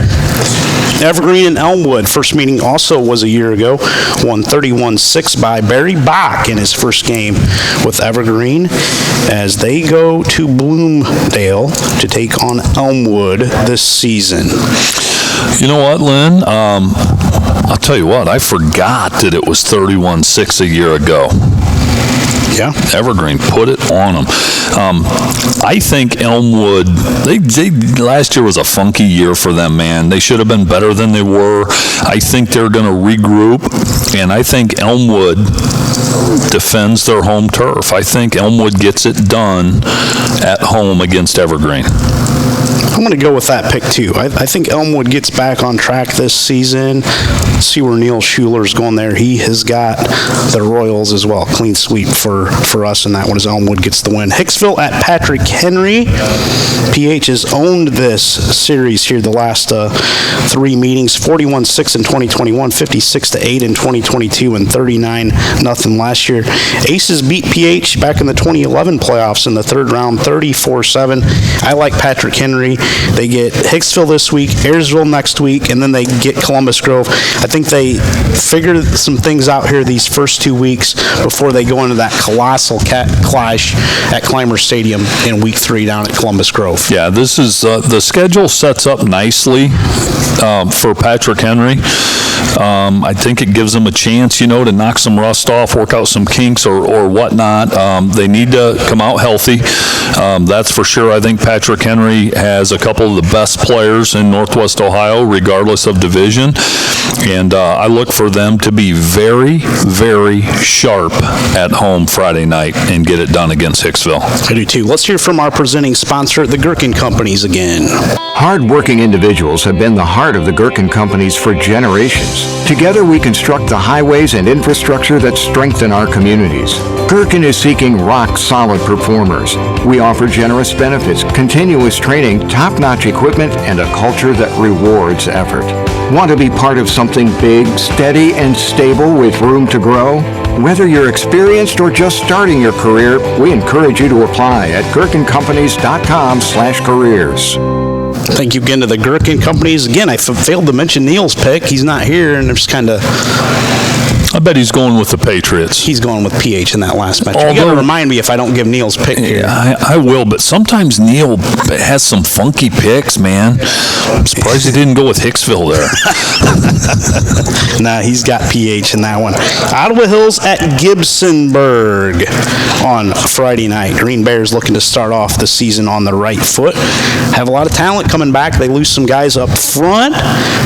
Evergreen and Elmwood, first meeting also was a year ago, won 31-6 by Barry Bach in his first game with Evergreen as they go to Bloomdale to take on Elmwood this season. You know what, Lynn? I'll tell you what, I forgot that it was 31-6 a year ago. Yeah. Evergreen put it on them. I think Elmwood, they last year was a funky year for them, man. They should have been better than they were. I think they're going to regroup, and I think Elmwood defends their home turf. I think Elmwood gets it done at home against Evergreen. I'm going to go with that pick, too. I think Elmwood gets back on track this season. Let's see where Neil Schuller's going there. He has got the Royals as well. Clean sweep for us in that one as Elmwood gets the win. Hicksville at Patrick Henry. PH has owned this series here the last 3 meetings. 41-6 in 2021, 56-8 in 2022, and 39-0 last year. Aces beat PH back in the 2011 playoffs in the third round, 34-7. I like Patrick Henry. They get Hicksville this week, Ayersville next week, and then they get Columbus Grove. I think they figured some things out here these first 2 weeks before they go into that colossal clash at Clymer Stadium in week 3 down at Columbus Grove. Yeah, this is the schedule sets up nicely for Patrick Henry. I think it gives them a chance, to knock some rust off, work out some kinks or whatnot. They need to come out healthy. That's for sure. I think Patrick Henry has a couple of the best players in Northwest Ohio, regardless of division. And I look for them to be very, very sharp at home Friday night and get it done against Hicksville. I do too. Let's hear from our presenting sponsor, the Gerken Companies, again. Hard-working individuals have been the heart of the Gerken Companies for generations. Together we construct the highways and infrastructure that strengthen our communities. Gerken is seeking rock-solid performers. We offer generous benefits, continuous training, top-notch equipment, and a culture that rewards effort. Want to be part of something big, steady, and stable with room to grow? Whether you're experienced or just starting your career, we encourage you to apply at gerkencompanies.com/careers. Thank you again to the Gerken Companies. Again, I failed to mention Neil's pick. He's not here, and there's kind of... I bet he's going with the Patriots. He's going with PH in that last match. You got to remind me if I don't give Neil's pick here. Yeah, I will, but sometimes Neil has some funky picks, man. I'm surprised he didn't go with Hicksville there. Nah, he's got PH in that one. Ottawa Hills at Gibsonburg on Friday night. Green Bears looking to start off the season on the right foot. Have a lot of talent coming back. They lose some guys up front,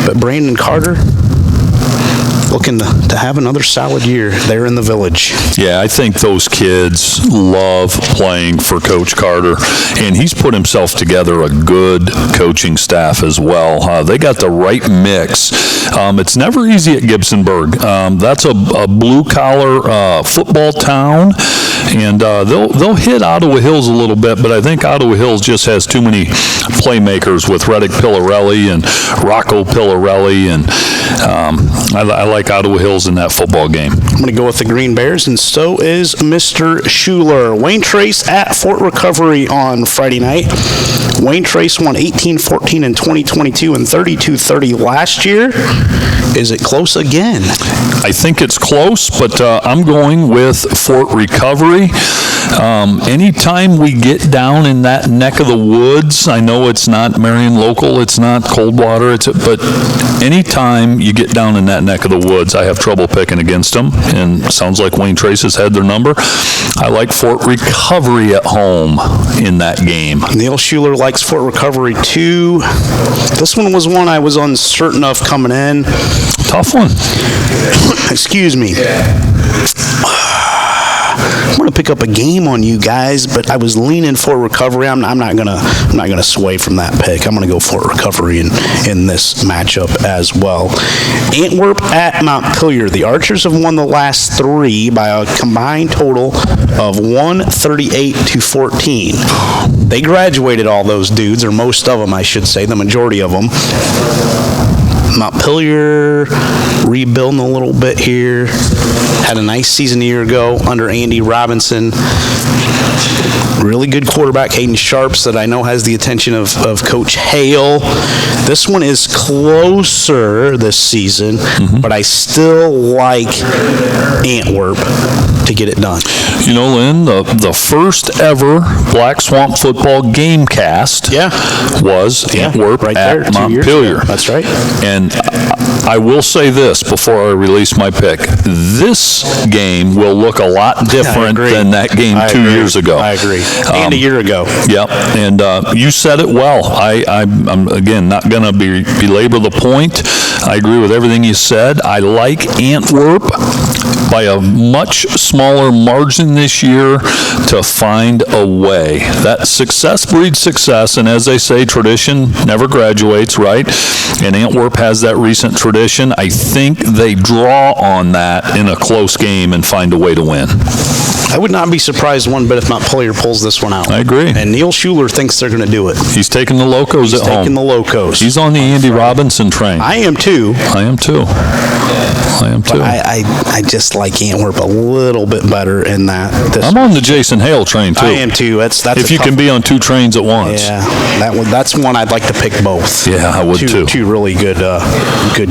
but Brandon Carter looking to have another solid year there in the Village. Yeah, I think those kids love playing for Coach Carter, and he's put himself together a good coaching staff as well. They got the right mix. It's never easy at Gibsonburg. That's a blue-collar football town, and they'll hit Ottawa Hills a little bit, but I think Ottawa Hills just has too many playmakers with Reddick Pillarelli and Rocco Pillarelli, and I like Ottawa Hills in that football game. I'm going to go with the Green Bears, and so is Mr. Schuller. Wayne Trace at Fort Recovery on Friday night. Wayne Trace won 18-14 in 2022 and 32-30 last year. Is it close again? I think it's close, but I'm going with Fort Recovery. Anytime we get down in that neck of the woods, I know it's not Marion local, it's not Coldwater, but anytime you get down in that neck of the woods, I have trouble picking against them, and it sounds like Wayne Trace has had their number. I like Fort Recovery at home in that game. Neil Schuller likes Fort Recovery too. This one was one I was uncertain of coming in. Tough one. Excuse me. I'm going to pick up a game on you guys, but I was leaning Fort Recovery. I'm not gonna sway from that pick. I'm going to go Fort Recovery in this matchup as well. Antwerp at Montpelier. The Archers have won the last 3 by a combined total of 138-14. They graduated all those dudes, or most of them, I should say, the majority of them. Montpelier rebuilding a little bit here. Had a nice season a year ago under Andy Robinson. Really good quarterback, Hayden Sharps, that I know has the attention of Coach Hale. This one is closer this season, but I still like Antwerp to get it done. You know, Lynn, the first ever Black Swamp football game cast was Antwerp right at there, Montpelier. That's right. And I will say this before I release my pick. This game will look a lot different than that game 2 years ago. I agree. And a year ago. Yep. And you said it well. I'm again, not going to belabor the point. I agree with everything you said. I like Antwerp by a much smaller margin this year to find a way. That success breeds success, and as they say, tradition never graduates, right? And Antwerp has that recent tradition. I think they draw on that in a close game and find a way to win. I would not be surprised one bit if Montpelier pulls this one out. I agree. And Neil Schuller thinks they're going to do it. He's taking the Locos at home. He's taking the Locos. He's on the Andy Robinson train. I am too. I am too. But I just like Antwerp a little bit better in that. I'm on the Jason Hale train too. I am too. That's if you can be on two trains at once. Yeah, that's one I'd like to pick both. Yeah, I would too. Two really good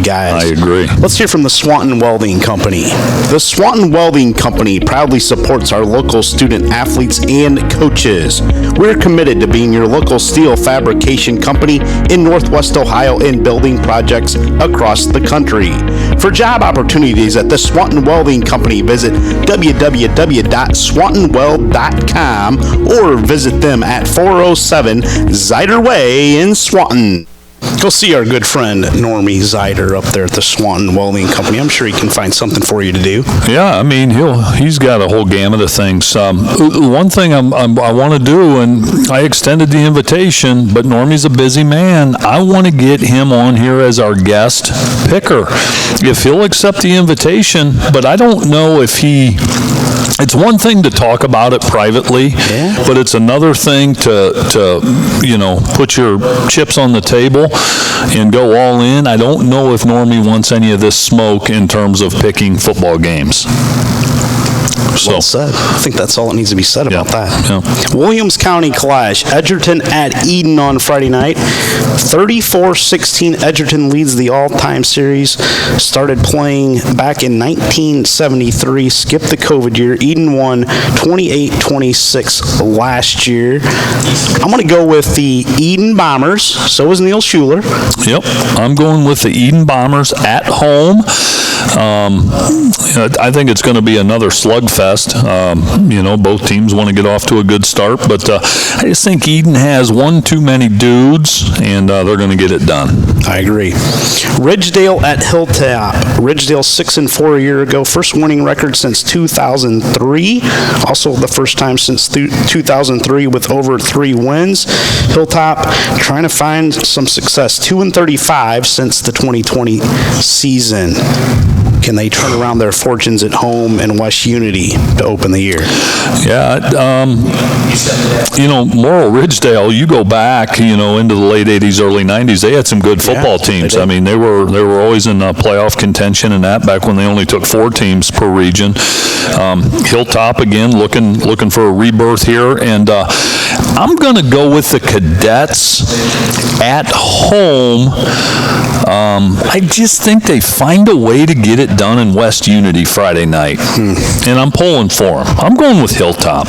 guys. I agree. Let's hear from the Swanton Welding Company. The Swanton Welding Company proudly supports our local student athletes and coaches. We're committed to being your local steel fabrication company in Northwest Ohio and building projects across the country. For job opportunities at the Swanton Welding Company, visit www.swantonweld.com or visit them at 407 Zider Way in Swanton. Go see our good friend Normie Zider up there at the Swanton Welding Company. I'm sure he can find something for you to do. Yeah, I mean, he's got a whole gamut of things. One thing I want to do, and I extended the invitation, but Normie's a busy man. I want to get him on here as our guest picker. If he'll accept the invitation, but I don't know if he... It's one thing to talk about it privately, but it's another thing to put your chips on the table and go all in. I don't know if Normie wants any of this smoke in terms of picking football games. Well said. I think that's all that needs to be said about that. Yeah. Williams County Clash, Edgerton at Eden on Friday night. 34-16, Edgerton leads the all-time series. Started playing back in 1973, skipped the COVID year. Eden won 28-26 last year. I'm going to go with the Eden Bombers. So is Neil Schuller. Yep. I'm going with the Eden Bombers at home. I think it's going to be another slugfest. Both teams want to get off to a good start, but I just think Eden has one too many dudes, and they're going to get it done. I agree. Ridgedale at Hilltop. Ridgedale 6-4 a year ago. First winning record since 2003. Also the first time since 2003 with over 3 wins. Hilltop trying to find some success. 2-35 since the 2020 season. Can they turn around their fortunes at home in West Unity to open the year? Yeah, Morrill Ridgedale, you go back, into the late 80s, early 90s, they had some good football teams. I mean, they were always in playoff contention and that back when they only took 4 teams per region. Hilltop, again, looking for a rebirth here. And I'm going to go with the Cadets at home. I just think they find a way to get it done in West Unity Friday night. And I'm pulling for them. I'm going with Hilltop.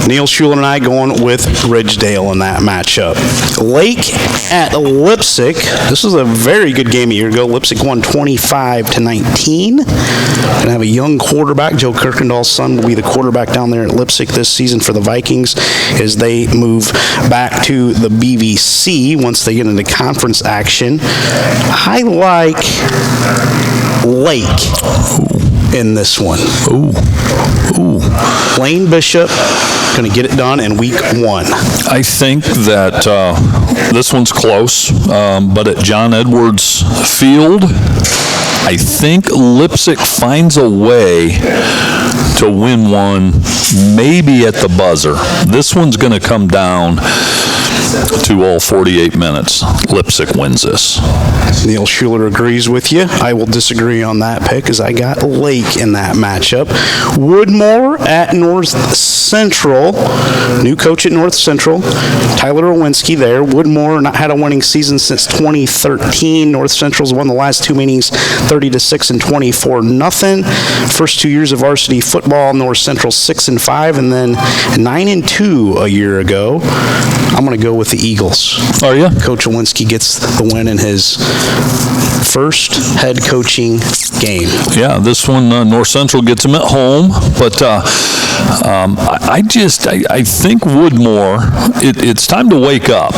Neil Schuller and I going with Ridgedale in that matchup. Lake at Lipsick. This was a very good game a year ago. Lipsick won 25-19. Gonna have a young quarterback. Joe Kirkendall's son will be the quarterback down there at Lipsick this season for the Vikings as they move back to the BVC once they get into conference action. I like Lake in this one. Ooh. Lane Bishop going to get it done in week 1. I think that this one's close, but at John Edwards Field, I think Lipsick finds a way to win one, maybe at the buzzer. This one's going to come down to all 48 minutes. Lipsick wins this. Neil Schuller agrees with you. I will disagree on that pick as I got Lake in that matchup. Woodmore at North Central. New coach at North Central. Tyler Owinski there. Woodmore not had a winning season since 2013. North Central's won the last 2 meetings 30-6 and 24-0. First 2 years of varsity football, North Central 6-5 and then 9-2 a year ago. I'm going to go with the Eagles. Are you? Coach Owinski gets the win in his first head coaching game. Yeah, this one, North Central gets him at home, but I think Woodmore, it's time to wake up,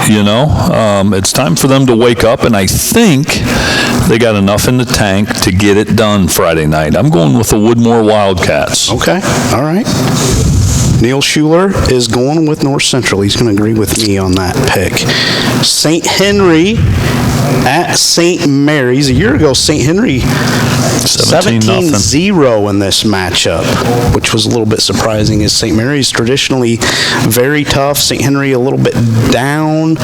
It's time for them to wake up, and I think they got enough in the tank to get it done Friday night. I'm going with the Woodmore Wildcats. Okay, all right. Neil Schuller is going with North Central. He's going to agree with me on that pick. St. Henry at St. Mary's. A year ago, St. Henry 17-0 in this matchup, which was a little bit surprising, as St. Mary's traditionally very tough. St. Henry a little bit down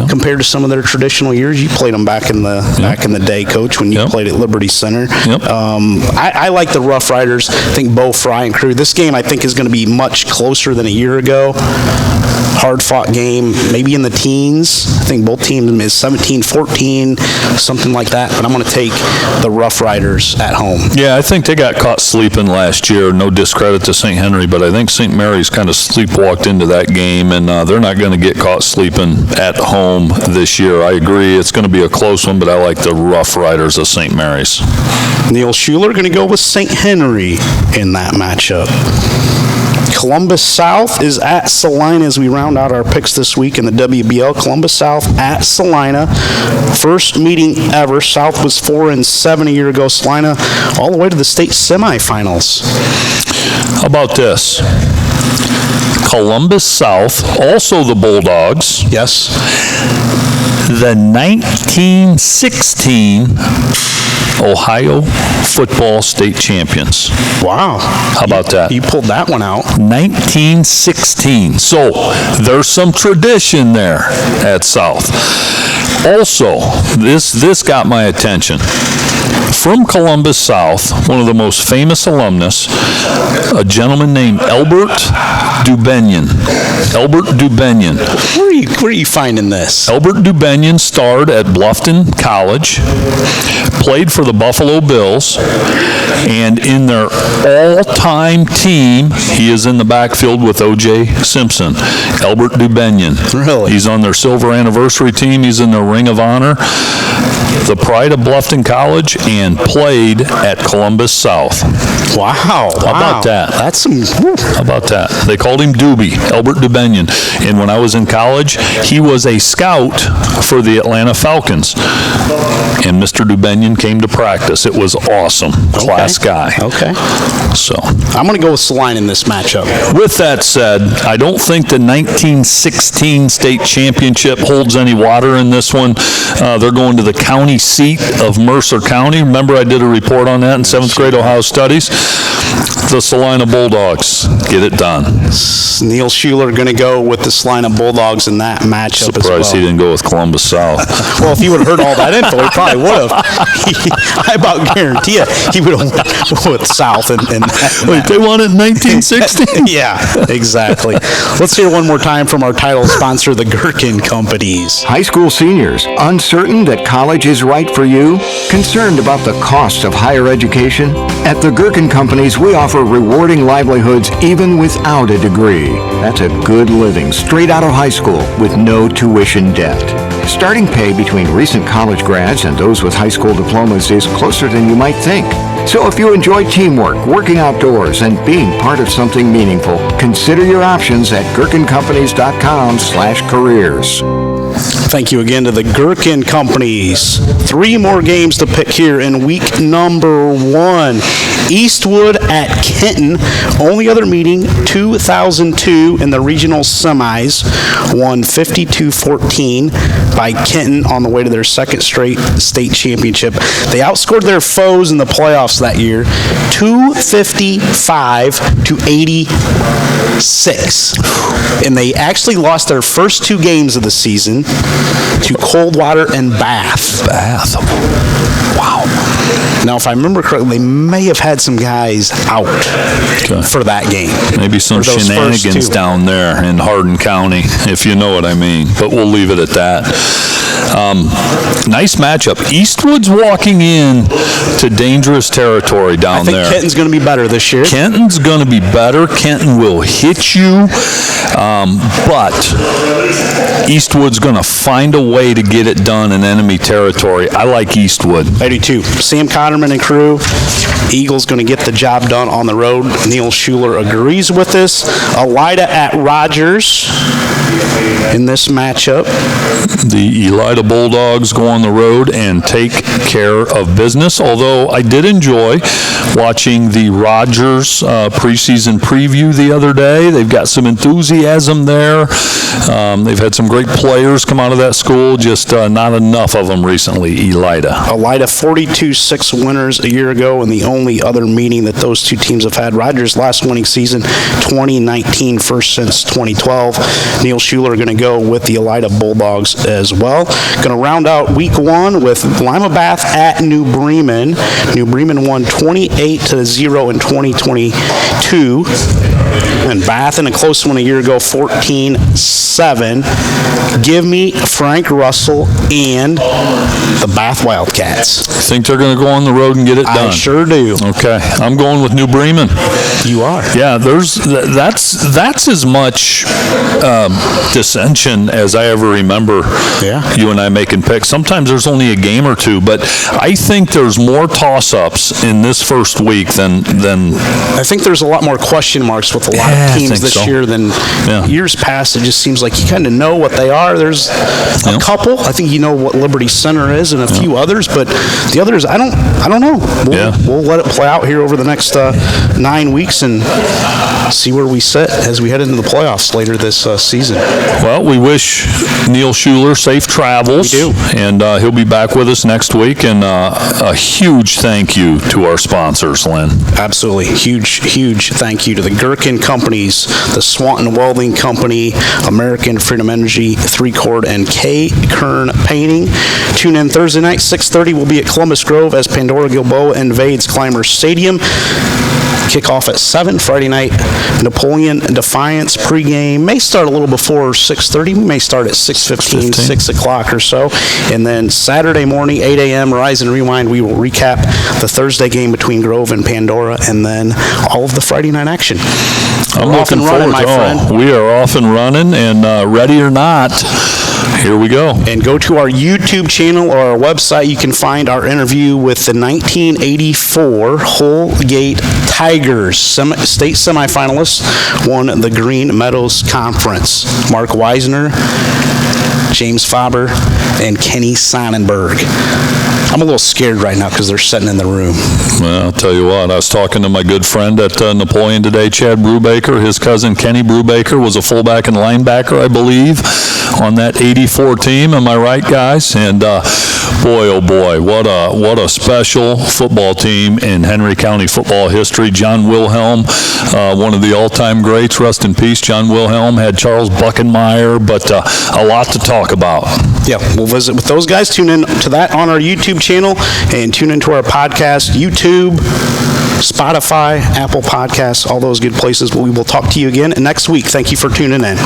compared to some of their traditional years. You played them back in the day, Coach, when you played at Liberty Center. I like the Rough Riders. I think Bo Fry and crew. This game, I think, is going to be much closer than a year ago. Hard-fought game, maybe in the teens. I think both teams is 17-14, something like that. But I'm going to take the Rough Riders at home. Yeah, I think they got caught sleeping last year. No discredit to St. Henry, but I think St. Mary's kind of sleepwalked into that game, and they're not going to get caught sleeping at home this year. I agree. It's going to be a close one, but I like the Rough Riders of St. Mary's. Neil Schuller going to go with St. Henry in that matchup. Columbus South is at Salina as we round out our picks this week in the WBL. Columbus South at Salina. First meeting ever. South was 4-7 a year ago. Salina all the way to the state semifinals. How about this? Columbus South, also the Bulldogs. Yes. The 1916 Ohio football state champions. Wow. How about that? You pulled that one out. 1916. So there's some tradition there at South. Also, this got my attention. From Columbus South, one of the most famous alumnus, a gentleman named Albert Dubenion. Albert Dubenion. Where are you finding this? Albert Dubenion starred at Bluffton College, played for the Buffalo Bills, and in their all-time team, he is in the backfield with O.J. Simpson. Albert Dubenion. Really? He's on their silver anniversary team. He's in their Ring of Honor. The pride of Bluffton College, and played at Columbus South. Wow. How about that? That's some... How about that? They called him Doobie, Albert Dubenion. And when I was in college, he was a scout for the Atlanta Falcons. And Mr. Dubenion came to practice. It was awesome. Class guy. Okay. So I'm going to go with Saline in this matchup. with that said, I don't think the 1916 state championship holds any water in this one. They're going to the county seat of Mercer County. Remember, I did a report on that in 7th grade Ohio Studies. The Salina Bulldogs get it done. Neil Schuller going to go with the Salina Bulldogs in that matchup as well. Surprised he didn't go with Columbus South. Well, if he would have heard all that info, he probably would have. I about guarantee you he would have went with South. Wait, they won it in 1916? Yeah, exactly. Let's hear one more time from our title sponsor, the Gerken Companies. High school seniors, uncertain that college is right for you? Concerned about the cost of higher education? At the Gerken Companies, we offer rewarding livelihoods even without a degree. That's a good living straight out of high school with no tuition debt. Starting pay between recent college grads and those with high school diplomas is closer than you might think. So if you enjoy teamwork, working outdoors, and being part of something meaningful, consider your options at gerkencompanies.com/careers. Thank you again to the Gerken Companies. 3 more games to pick here in week number 1. Eastwood at Kenton. Only other meeting, 2002 in the regional semis. Won 52-14 by Kenton on the way to their second straight state championship. They outscored their foes in the playoffs that year, 255-86. And they actually lost their first 2 games of the season to Coldwater and Bath. Wow. Now, if I remember correctly, they may have had some guys out for that game. Maybe some shenanigans down there in Hardin County, if you know what I mean. But we'll leave it at that. Nice matchup. Eastwood's walking in to dangerous territory down there. I think Kenton's going to be better this year. Kenton's going to be better. Kenton will hit you. But Eastwood's going to find a way to get it done in enemy territory. I like Eastwood. I do too. Sam Sam Cotterman and crew. Eagles going to get the job done on the road. Neil Schuller agrees with this. Elida at Rogers in this matchup. The Elida Bulldogs go on the road and take care of business, although I did enjoy watching the Rogers preseason preview the other day. They've got some enthusiasm there. They've had some great players come out of that school, just not enough of them recently, Elida. Elida 42-6 winners a year ago, and the only other meeting that those two teams have had. Rogers' last winning season, 2019, first since 2012. Neil Schuller going to go with the Elida Bulldogs as well. Going to round out week one with Lima Bath at New Bremen. New Bremen won 28-0 in 2022. And Bath in a close one a year ago, 14-7. Give me Frank Russell and the Bath Wildcats. Think they're going to go on the road and get it done? I sure do. Okay, I'm going with New Bremen. You are? Yeah, that's as much dissension as I ever remember. Yeah. You and I making picks. Sometimes there's only a game or two, but I think there's more toss-ups in this first week than I think there's a lot more question marks with a lot of teams this year than years past. It just seems like you kind of know what they are. There's a couple. I think you know what Liberty Center is and a few others, but the others, I don't know. We'll let it play out here over the next 9 weeks and see where we sit as we head into the playoffs later this season. Well, we wish Neil Schuller safe travels. We do. And he'll be back with us next week. And a huge thank you to our sponsors, Lynn. Absolutely. Huge thank you to the Gerken Companies, the Swanton Welding Company, American Freedom Energy, 3Chord, and K. Kern Painting. Tune in Thursday night, 6:30. We'll be at Columbus Grove as Pandora Gilboa invades Clymer Stadium. Kickoff at 7. Friday night, Napoleon Defiance pregame. May start a little before 6:30. We may start at 6:15, 6 o'clock or so. And then Saturday morning, 8 a.m., Rise and Rewind, we will recap the Thursday game between Grove and Pandora, and then all of the Friday night action. I'm looking forward to it. We are off and running, and ready or not, here we go. And go to our YouTube channel or our website. You can find our interview with the 1984 Holgate Tigers state semifinalists, won the Green Meadows Conference. Mark Weisner, James Faber, and Kenny Sonnenberg. I'm a little scared right now because they're sitting in the room. Well, I'll tell you what, I was talking to my good friend at Napoleon today, Chad Brubaker. His cousin Kenny Brubaker was a fullback and linebacker, I believe, on that 84 team. Am I right, guys? And boy, oh boy, what a special football team in Henry County football history. John Wilhelm, one of the all-time greats, rest in peace. John Wilhelm had Charles Buckenmeyer, but a lot to talk about. Yeah, we'll visit with those guys. Tune in to that on our YouTube channel and tune into our podcast, YouTube, Spotify, Apple Podcasts, all those good places. We will talk to you again next week. Thank you for tuning in.